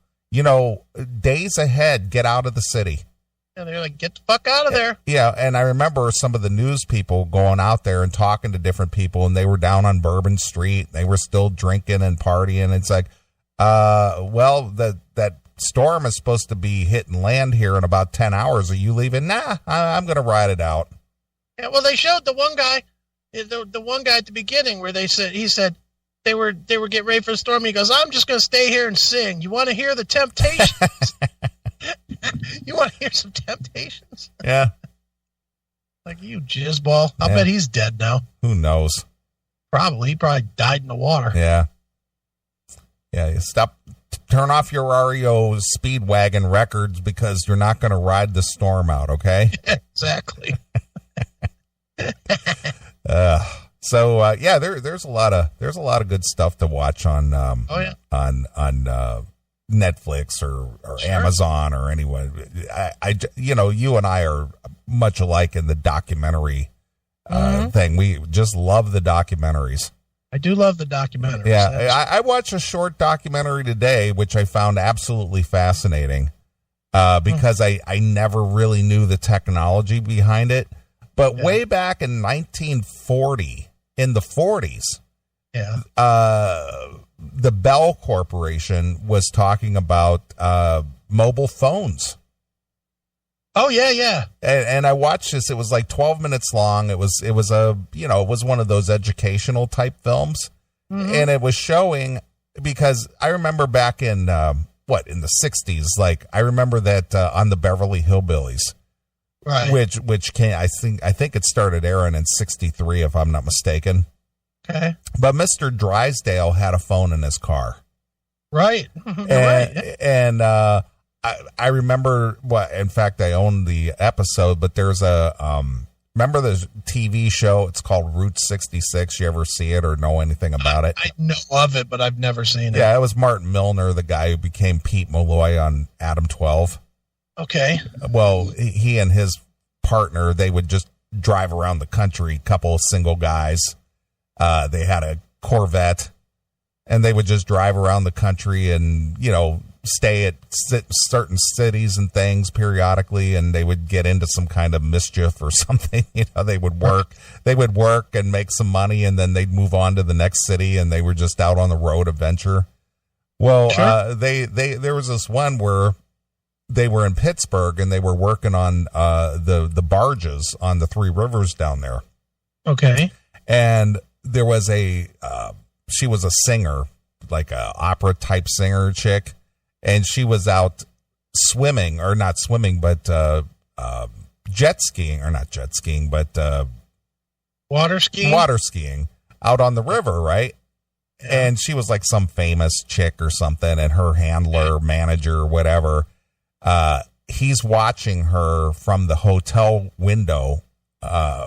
Speaker 1: days ahead, get out of the city.
Speaker 2: And they're like, get the fuck out of there.
Speaker 1: Yeah, and I remember some of the news people going out there and talking to different people, and they were down on Bourbon Street. They were still drinking and partying. It's like, that storm is supposed to be hitting land here in about 10 hours. Are you leaving? Nah, I'm going to ride it out.
Speaker 2: Yeah, well, they showed the one guy, the one guy at the beginning where he said they were getting ready for the storm. He goes, I'm just going to stay here and sing. You want to hear the Temptations? You want to hear some Temptations?
Speaker 1: Yeah.
Speaker 2: Like, you jizzball. I'll bet he's dead now.
Speaker 1: Who knows?
Speaker 2: Probably. He probably died in the water.
Speaker 1: Yeah. Yeah, turn off your REO Speedwagon records because you're not going to ride the storm out, okay?
Speaker 2: Exactly.
Speaker 1: There's a lot of good stuff to watch on on Netflix or sure. Amazon or anyone. You and I are much alike in the documentary thing. We just love the documentaries.
Speaker 2: I do love the documentaries.
Speaker 1: Yeah, I watched a short documentary today, which I found absolutely fascinating because I never really knew the technology behind it. But way back in 1940, in the 40s, the Bell Corporation was talking about mobile phones.
Speaker 2: Oh yeah.
Speaker 1: And I watched this. It was like 12 minutes long. It was one of those educational type films, and it was showing because I remember back in in the 60s. Like I remember that on the Beverly Hillbillies,
Speaker 2: Right.
Speaker 1: Which came, I think it started airing in 63, if I'm not mistaken.
Speaker 2: Okay.
Speaker 1: But Mr. Drysdale had a phone in his car.
Speaker 2: Right.
Speaker 1: And I remember, in fact, I own the episode, but there's remember the TV show? It's called Route 66. You ever see it or know anything about it?
Speaker 2: I know of it, but I've never seen it.
Speaker 1: Yeah, it was Martin Milner, the guy who became Pete Malloy on Adam 12.
Speaker 2: Okay.
Speaker 1: Well, he and his partner, they would just drive around the country, couple of single guys. They had a Corvette, and they would just drive around the country and, stay at certain cities and things periodically, and they would get into some kind of mischief or something. They would work and make some money, and then they'd move on to the next city, and they were just out on the road adventure. Well, sure. There was this one where they were in Pittsburgh, and they were working on the barges on the Three Rivers down there. Okay. And there was she was a singer, like a opera type singer chick, and she was out swimming, or not swimming, but jet skiing, or not jet skiing, but
Speaker 2: water
Speaker 1: skiing out on the river, right? Yeah. And she was like some famous chick or something, and her handler, manager, whatever, he's watching her from the hotel window,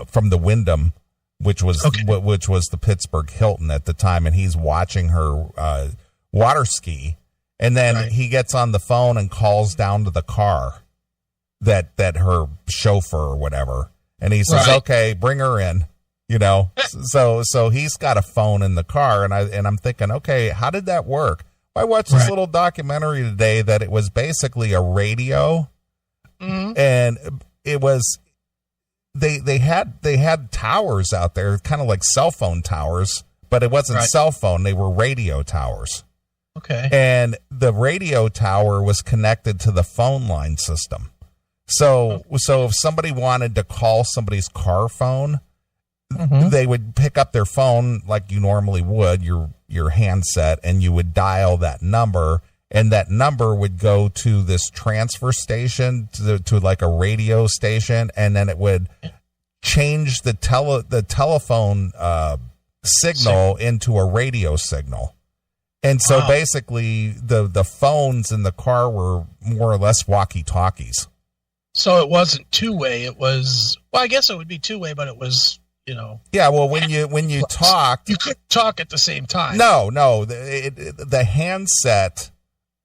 Speaker 1: from the Wyndham, which was the Pittsburgh Hilton at the time, and he's watching her water ski. And then he gets on the phone and calls down to the car that her chauffeur or whatever. And he says, okay, bring her in, So he's got a phone in the car, and I'm thinking, okay, how did that work? I watched this little documentary today that it was basically a radio, and it was they had towers out there, kind of like cell phone towers, but it wasn't cell phone, they were radio towers. Okay. And the radio tower was connected to the phone line system. So if somebody wanted to call somebody's car phone, they would pick up their phone like you normally would, your handset, and you would dial that number, and that number would go to this transfer station to like a radio station, and then it would change the telephone signal into a radio signal. And so basically the phones in the car were more or less walkie-talkies.
Speaker 2: So it wasn't two-way. It was, I guess it would be two-way, but it was,
Speaker 1: Yeah, well, when you talked,
Speaker 2: you couldn't talk at the same time.
Speaker 1: No. The handset,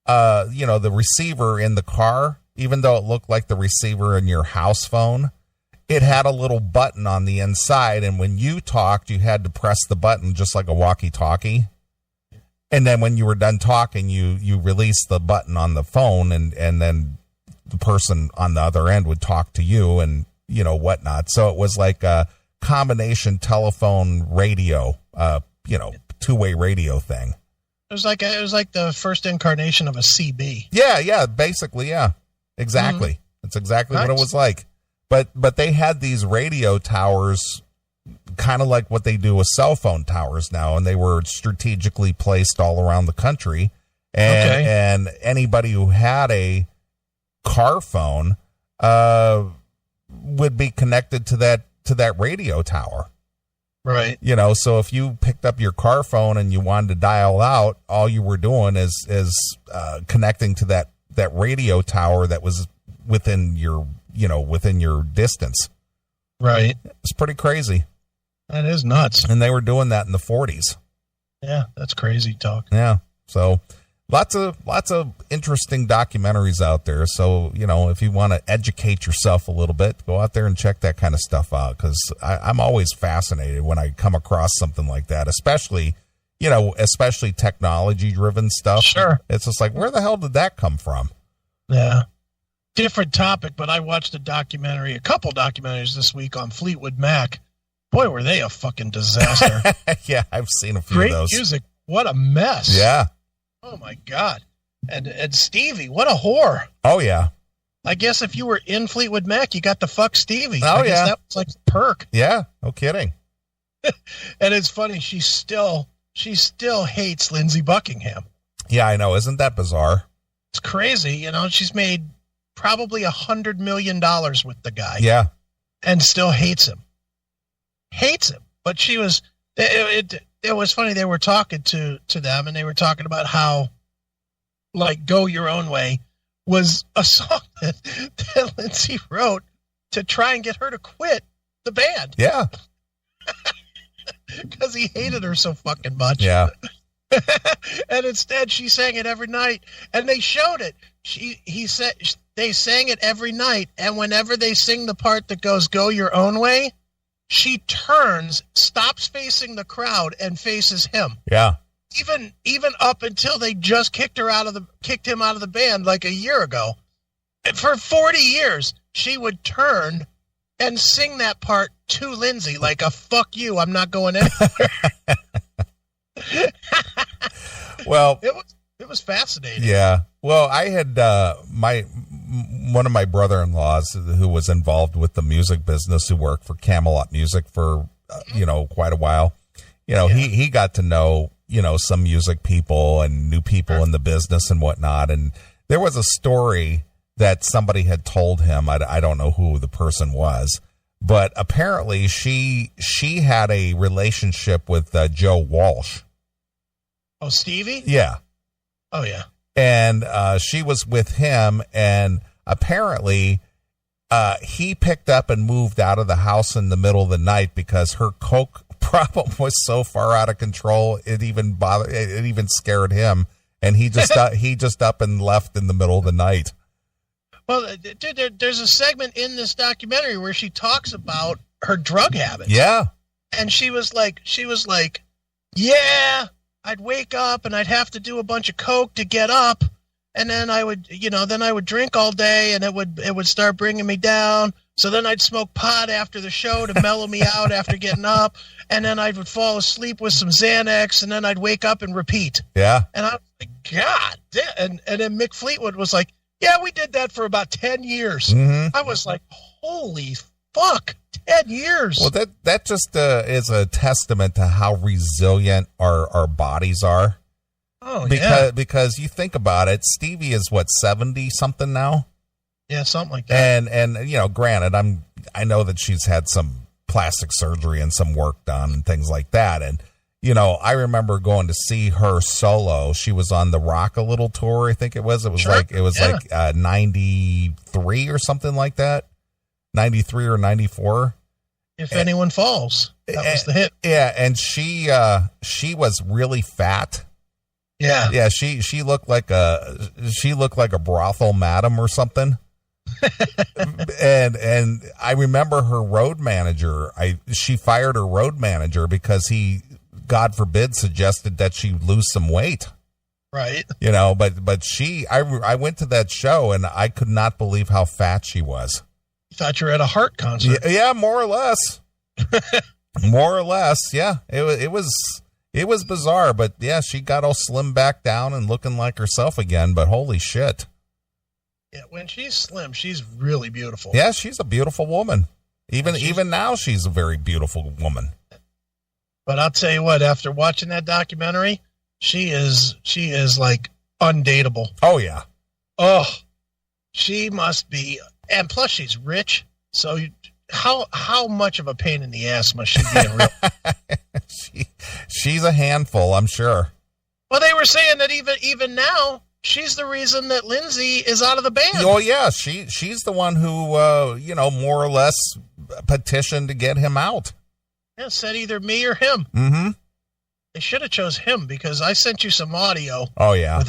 Speaker 1: the receiver in the car, even though it looked like the receiver in your house phone, it had a little button on the inside, and when you talked, you had to press the button just like a walkie-talkie. And then when you were done talking, you released the button on the phone, and then the person on the other end would talk to you and, whatnot. So it was like a combination telephone radio, two-way radio thing.
Speaker 2: It was like the first incarnation of a CB.
Speaker 1: Yeah, basically, yeah. Exactly. That's exactly what it was like. But they had these radio towers kind of like what they do with cell phone towers now, and they were strategically placed all around the country, and anybody who had a car phone would be connected to that radio tower, right? So if you picked up your car phone and you wanted to dial out, all you were doing is connecting to that radio tower that was within your distance, right? It's pretty crazy.
Speaker 2: That is nuts.
Speaker 1: And they were doing that in the 40s.
Speaker 2: Yeah, that's crazy talk.
Speaker 1: Yeah. So lots of interesting documentaries out there. So, if you want to educate yourself a little bit, go out there and check that kind of stuff out, because I'm always fascinated when I come across something like that, especially technology-driven stuff. Sure. It's just like, where the hell did that come from?
Speaker 2: Yeah. Different topic, but I watched a couple documentaries this week on Fleetwood Mac. Boy, were they a fucking disaster.
Speaker 1: Yeah, I've seen a few of those.
Speaker 2: Great music. What a mess.
Speaker 1: Yeah.
Speaker 2: Oh, my God. And Stevie, what a whore.
Speaker 1: Oh, yeah.
Speaker 2: I guess if you were in Fleetwood Mac, you got to fuck Stevie.
Speaker 1: Oh,
Speaker 2: I guess that was like a perk.
Speaker 1: Yeah, no kidding.
Speaker 2: And it's funny, she still hates Lindsey Buckingham.
Speaker 1: Yeah, I know. Isn't that bizarre?
Speaker 2: It's crazy. She's made probably $100 million with the guy.
Speaker 1: Yeah.
Speaker 2: And still hates him. But she was, it was funny. They were talking to them, and they were talking about how, like, Go Your Own Way was a song that Lindsay wrote to try and get her to quit the band.
Speaker 1: Yeah.
Speaker 2: Because he hated her so fucking much.
Speaker 1: Yeah.
Speaker 2: And instead she sang it every night, and they showed it. He said they sang it every night, and whenever they sing the part that goes "Go Your Own Way," she turns, stops facing the crowd, and faces him.
Speaker 1: Yeah.
Speaker 2: Even up until they just kicked him out of the band like a year ago. For 40 years, she would turn and sing that part to Lindsay like a "fuck you, I'm not going anywhere."
Speaker 1: Well,
Speaker 2: it was fascinating.
Speaker 1: Yeah. Well, I had one of my brother-in-laws who was involved with the music business, who worked for Camelot Music for quite a while. He got to know some music people and new people in the business and whatnot. And there was a story that somebody had told him. I don't know who the person was, but apparently she had a relationship with Joe Walsh.
Speaker 2: Oh, Stevie?
Speaker 1: Yeah.
Speaker 2: Oh, yeah.
Speaker 1: And she was with him, and apparently he picked up and moved out of the house in the middle of the night because her coke problem was so far out of control it even scared him, and he just up and left in the middle of the night.
Speaker 2: Well, dude, there's a segment in this documentary where she talks about her drug habits.
Speaker 1: Yeah.
Speaker 2: And she was like, yeah, I'd wake up and I'd have to do a bunch of coke to get up, and then I would drink all day, and it would start bringing me down. So then I'd smoke pot after the show to mellow me out after getting up, and then I would fall asleep with some Xanax, and then I'd wake up and repeat.
Speaker 1: Yeah.
Speaker 2: And I was like, God damn. And then Mick Fleetwood was like, yeah, we did that for about 10 years.
Speaker 1: Mm-hmm.
Speaker 2: I was like, holy fuck, 10 years.
Speaker 1: Well, that just is a testament to how resilient our bodies are.
Speaker 2: Oh,
Speaker 1: Because you think about it, Stevie is 70 something now?
Speaker 2: Yeah, something like that.
Speaker 1: And granted, I know that she's had some plastic surgery and some work done and things like that. And, I remember going to see her solo. She was on the Rock a Little tour, I think it was. It was
Speaker 2: Sure.
Speaker 1: like 93 or something like that. 93 or 94.
Speaker 2: If Anyone Falls. That was the hit.
Speaker 1: Yeah, and she was really fat.
Speaker 2: Yeah.
Speaker 1: Yeah, she looked like a brothel madam or something. and I remember her road manager. She fired her road manager because he, God forbid, suggested that she lose some weight.
Speaker 2: Right.
Speaker 1: But I went to that show, and I could not believe how fat she was.
Speaker 2: You thought you were at a Heart concert.
Speaker 1: Yeah, more or less. More or less, yeah. It was bizarre, but yeah, she got all slim back down and looking like herself again, but holy shit.
Speaker 2: Yeah, when she's slim, she's really beautiful.
Speaker 1: Yeah, she's a beautiful woman. Even now, she's a very beautiful woman.
Speaker 2: But I'll tell you what, after watching that documentary, she is like undateable.
Speaker 1: Oh, yeah.
Speaker 2: Oh, she must be. And plus, she's rich. So how much of a pain in the ass must she be in real?
Speaker 1: She's a handful, I'm sure.
Speaker 2: Well, they were saying that even now, she's the reason that Lindsay is out of the band.
Speaker 1: Oh, yeah. She's the one who, more or less petitioned to get him out.
Speaker 2: Yeah, said either me or him.
Speaker 1: Mm-hmm.
Speaker 2: They should have chose him because I sent you some audio.
Speaker 1: Oh, yeah.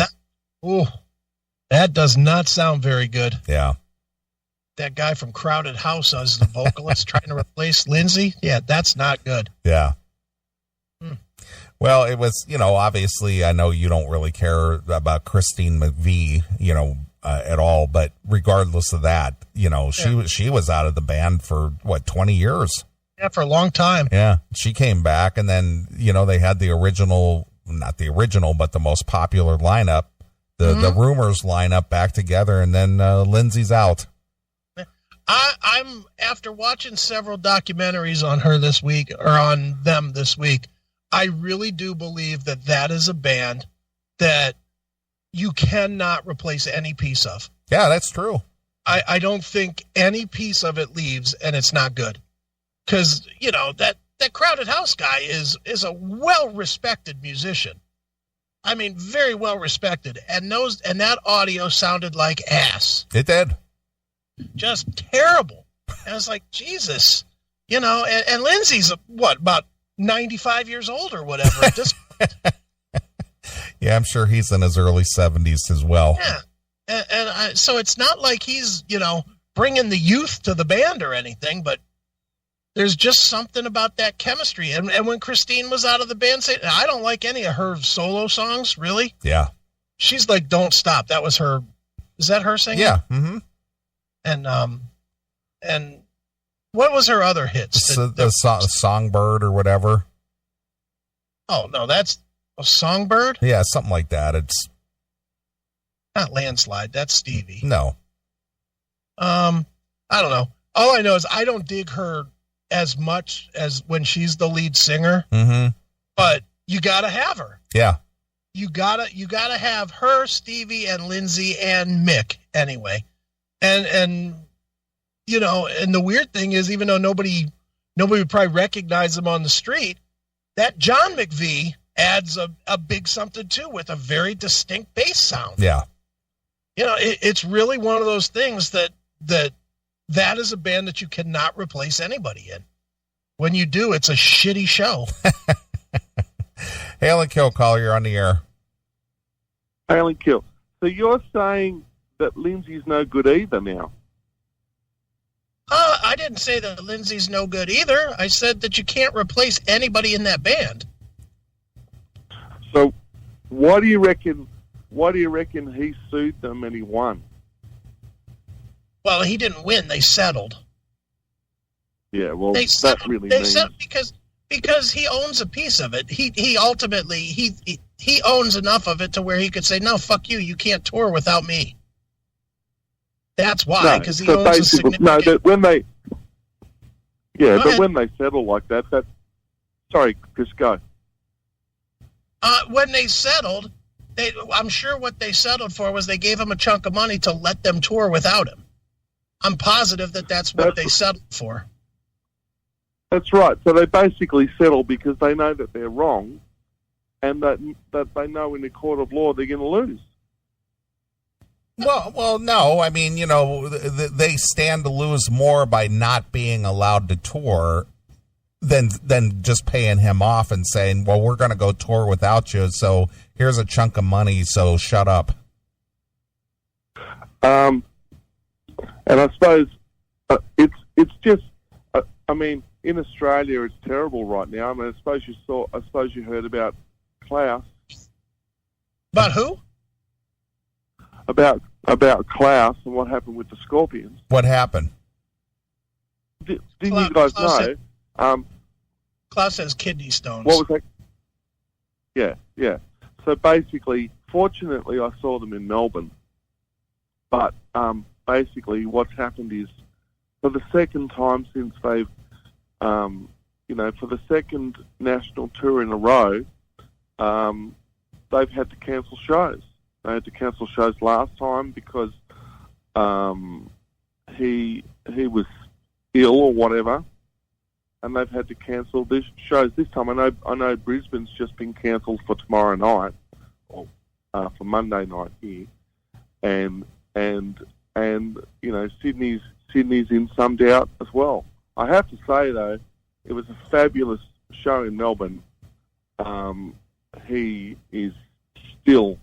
Speaker 2: That does not sound very good.
Speaker 1: Yeah.
Speaker 2: That guy from Crowded House as the vocalist trying to replace Lindsay. Yeah, that's not good.
Speaker 1: Yeah. Well, it was, obviously, I know you don't really care about Christine McVie, at all, but regardless of that, she was out of the band for 20 years.
Speaker 2: Yeah, for a long time.
Speaker 1: Yeah. She came back, and then, they had the original, not the original, but the most popular lineup, the Rumors lineup back together, and then Lindsay's out.
Speaker 2: I'm after watching several documentaries on her this week, or on them this week, I really do believe that is a band that you cannot replace any piece of.
Speaker 1: Yeah, that's true.
Speaker 2: I don't think any piece of it leaves, and it's not good. Because, that Crowded House guy is a well-respected musician. I mean, very well-respected. And that audio sounded like ass.
Speaker 1: It did.
Speaker 2: Just terrible. And I was like, Jesus. And Lindsay's, about 95 years old or whatever at this point.
Speaker 1: Yeah, I'm sure he's in his early 70s as well.
Speaker 2: Yeah. So it's not like he's, bringing the youth to the band or anything, but there's just something about that chemistry. And when Christine was out of the band, I don't like any of her solo songs, really.
Speaker 1: Yeah.
Speaker 2: She's like, Don't Stop. That was her. Is that her singing?
Speaker 1: Yeah. Mm-hmm.
Speaker 2: And what was her other hits?
Speaker 1: The Songbird or whatever.
Speaker 2: Oh, no, that's a Songbird?
Speaker 1: Yeah, something like that. It's
Speaker 2: not Landslide. That's Stevie.
Speaker 1: No.
Speaker 2: I don't know. All I know is I don't dig her as much as when she's the lead singer.
Speaker 1: Mm-hmm.
Speaker 2: But you got to have her.
Speaker 1: Yeah.
Speaker 2: You gotta have her, Stevie, and Lindsay, and Mick anyway. And and the weird thing is, even though nobody would probably recognize him on the street, that John McVie adds a big something too, with a very distinct bass sound.
Speaker 1: Yeah.
Speaker 2: It's really one of those things that is a band that you cannot replace anybody in. When you do, it's a shitty show.
Speaker 1: Hail and Kill, caller, you're on the air.
Speaker 3: Hail and Kill. So you're saying that Lindsay's no good either now?
Speaker 2: I didn't say that Lindsay's no good either. I said that you can't replace anybody in that band.
Speaker 3: So why do you reckon he sued them and he won?
Speaker 2: Well, he didn't win. They settled.
Speaker 3: Yeah, well,
Speaker 2: they settled,
Speaker 3: that really
Speaker 2: they
Speaker 3: means...
Speaker 2: settled because he owns a piece of it. He ultimately, he owns enough of it to where he could say, no, fuck you. You can't tour without me. That's why, because he owns a significant...
Speaker 3: No, that when they... Yeah,
Speaker 2: Go
Speaker 3: but
Speaker 2: ahead.
Speaker 3: when they settle like that... Sorry, Chris, go.
Speaker 2: When they settled, I'm sure what they settled for was they gave him a chunk of money to let them tour without him. I'm positive that's what they settled for.
Speaker 3: That's right. So they basically settle because they know that they're wrong, and that they know in the court of law they're going to lose.
Speaker 1: Well, no. I mean, they stand to lose more by not being allowed to tour than just paying him off and saying, well, we're going to go tour without you, so here's a chunk of money, so shut up.
Speaker 3: And I suppose it's just, I mean, in Australia it's terrible right now. I mean, I suppose you heard about Klaus.
Speaker 2: About who?
Speaker 3: About Klaus and what happened with the Scorpions.
Speaker 1: What happened?
Speaker 3: Didn't you guys know?
Speaker 2: Klaus has kidney stones.
Speaker 3: What was that? Yeah. So basically, fortunately, I saw them in Melbourne. But basically, what's happened is, for the second time since they've, for the second national tour in a row, they've had to cancel shows. They had to cancel shows last time because he was ill or whatever, and they've had to cancel these shows this time. I know Brisbane's just been cancelled for tomorrow night, or for Monday night here, and Sydney's in some doubt as well. I have to say though, it was a fabulous show in Melbourne. He is still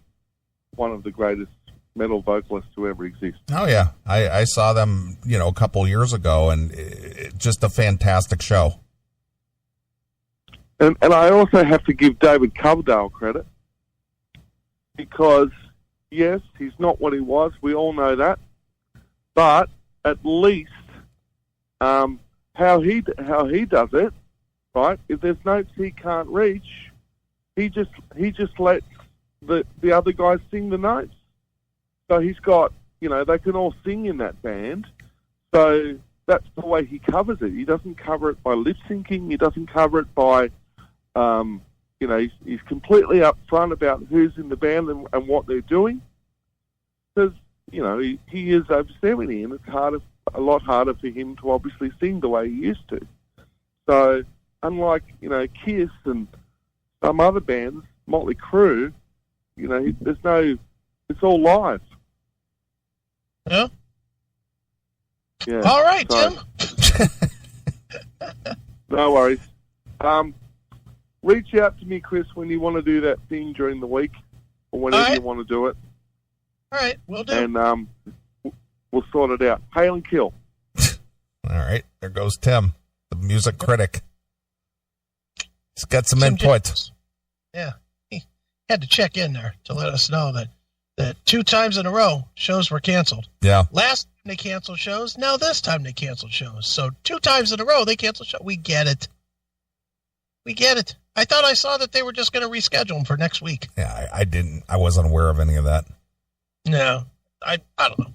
Speaker 3: one of the greatest metal vocalists to ever exist.
Speaker 1: Oh yeah, I saw them, a couple years ago, and just a fantastic show.
Speaker 3: And I also have to give David Coverdale credit, because yes, he's not what he was. We all know that, but at least how he does it, right? If there's notes he can't reach, he just lets the other guys sing the notes. So he's got, they can all sing in that band. So that's the way he covers it. He doesn't cover it by lip syncing. He doesn't cover it by, he's completely upfront about who's in the band and what they're doing. Because you know, he is over 70, and it's a lot harder for him to obviously sing the way he used to. So, unlike, you know, Kiss and some other bands, Motley Crue, you know, it's all live.
Speaker 2: Yeah.
Speaker 3: Yeah.
Speaker 2: All right,
Speaker 3: so,
Speaker 2: Tim.
Speaker 3: No worries. Reach out to me, Chris, when you want to do that thing during the week, or whenever you want to do it.
Speaker 2: All right, we'll do.
Speaker 3: And we'll sort it out. Hail and kill.
Speaker 1: All right, there goes Tim, the music critic. He's got some
Speaker 2: Tim
Speaker 1: input.
Speaker 2: James. Yeah, he had to check in there to let us know that 2 times in a row shows were canceled.
Speaker 1: Yeah.
Speaker 2: Last time they canceled shows, now this time they canceled shows. So 2 times in a row they canceled shows. We get it. I thought I saw that they were just going to reschedule them for next week.
Speaker 1: Yeah, I didn't. I wasn't aware of any of that.
Speaker 2: No, I don't know.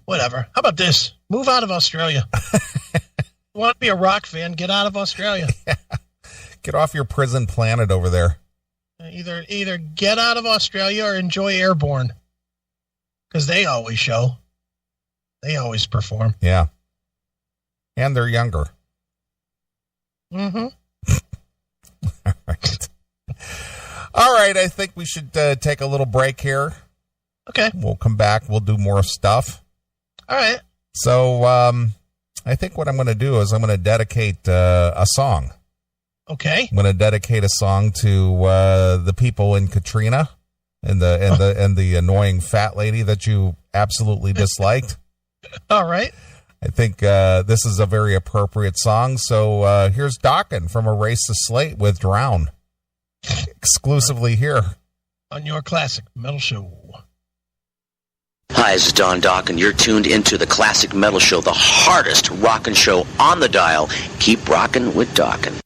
Speaker 2: Whatever. How about this? Move out of Australia. You want to be a rock fan? Get out of Australia.
Speaker 1: Yeah. Get off your prison planet over there.
Speaker 2: Either get out of Australia or enjoy Airborne, because they always show. They always perform.
Speaker 1: Yeah. And they're younger.
Speaker 2: Mm-hmm.
Speaker 1: All right. All right. I think we should take a little break here.
Speaker 2: Okay.
Speaker 1: We'll come back. We'll do more stuff.
Speaker 2: All right.
Speaker 1: So I think what I'm going to do is I'm going to dedicate a song.
Speaker 2: Okay.
Speaker 1: I'm going to dedicate a song to the people in Katrina and the annoying fat lady that you absolutely disliked.
Speaker 2: All right.
Speaker 1: I think this is a very appropriate song. So here's Dokken from Erase the Slate with Drown. Exclusively here
Speaker 2: On your classic metal show.
Speaker 4: Hi, this is Don Dokken. You're tuned into the Classic Metal Show, the hardest rockin' show on the dial. Keep rockin' with Dokken.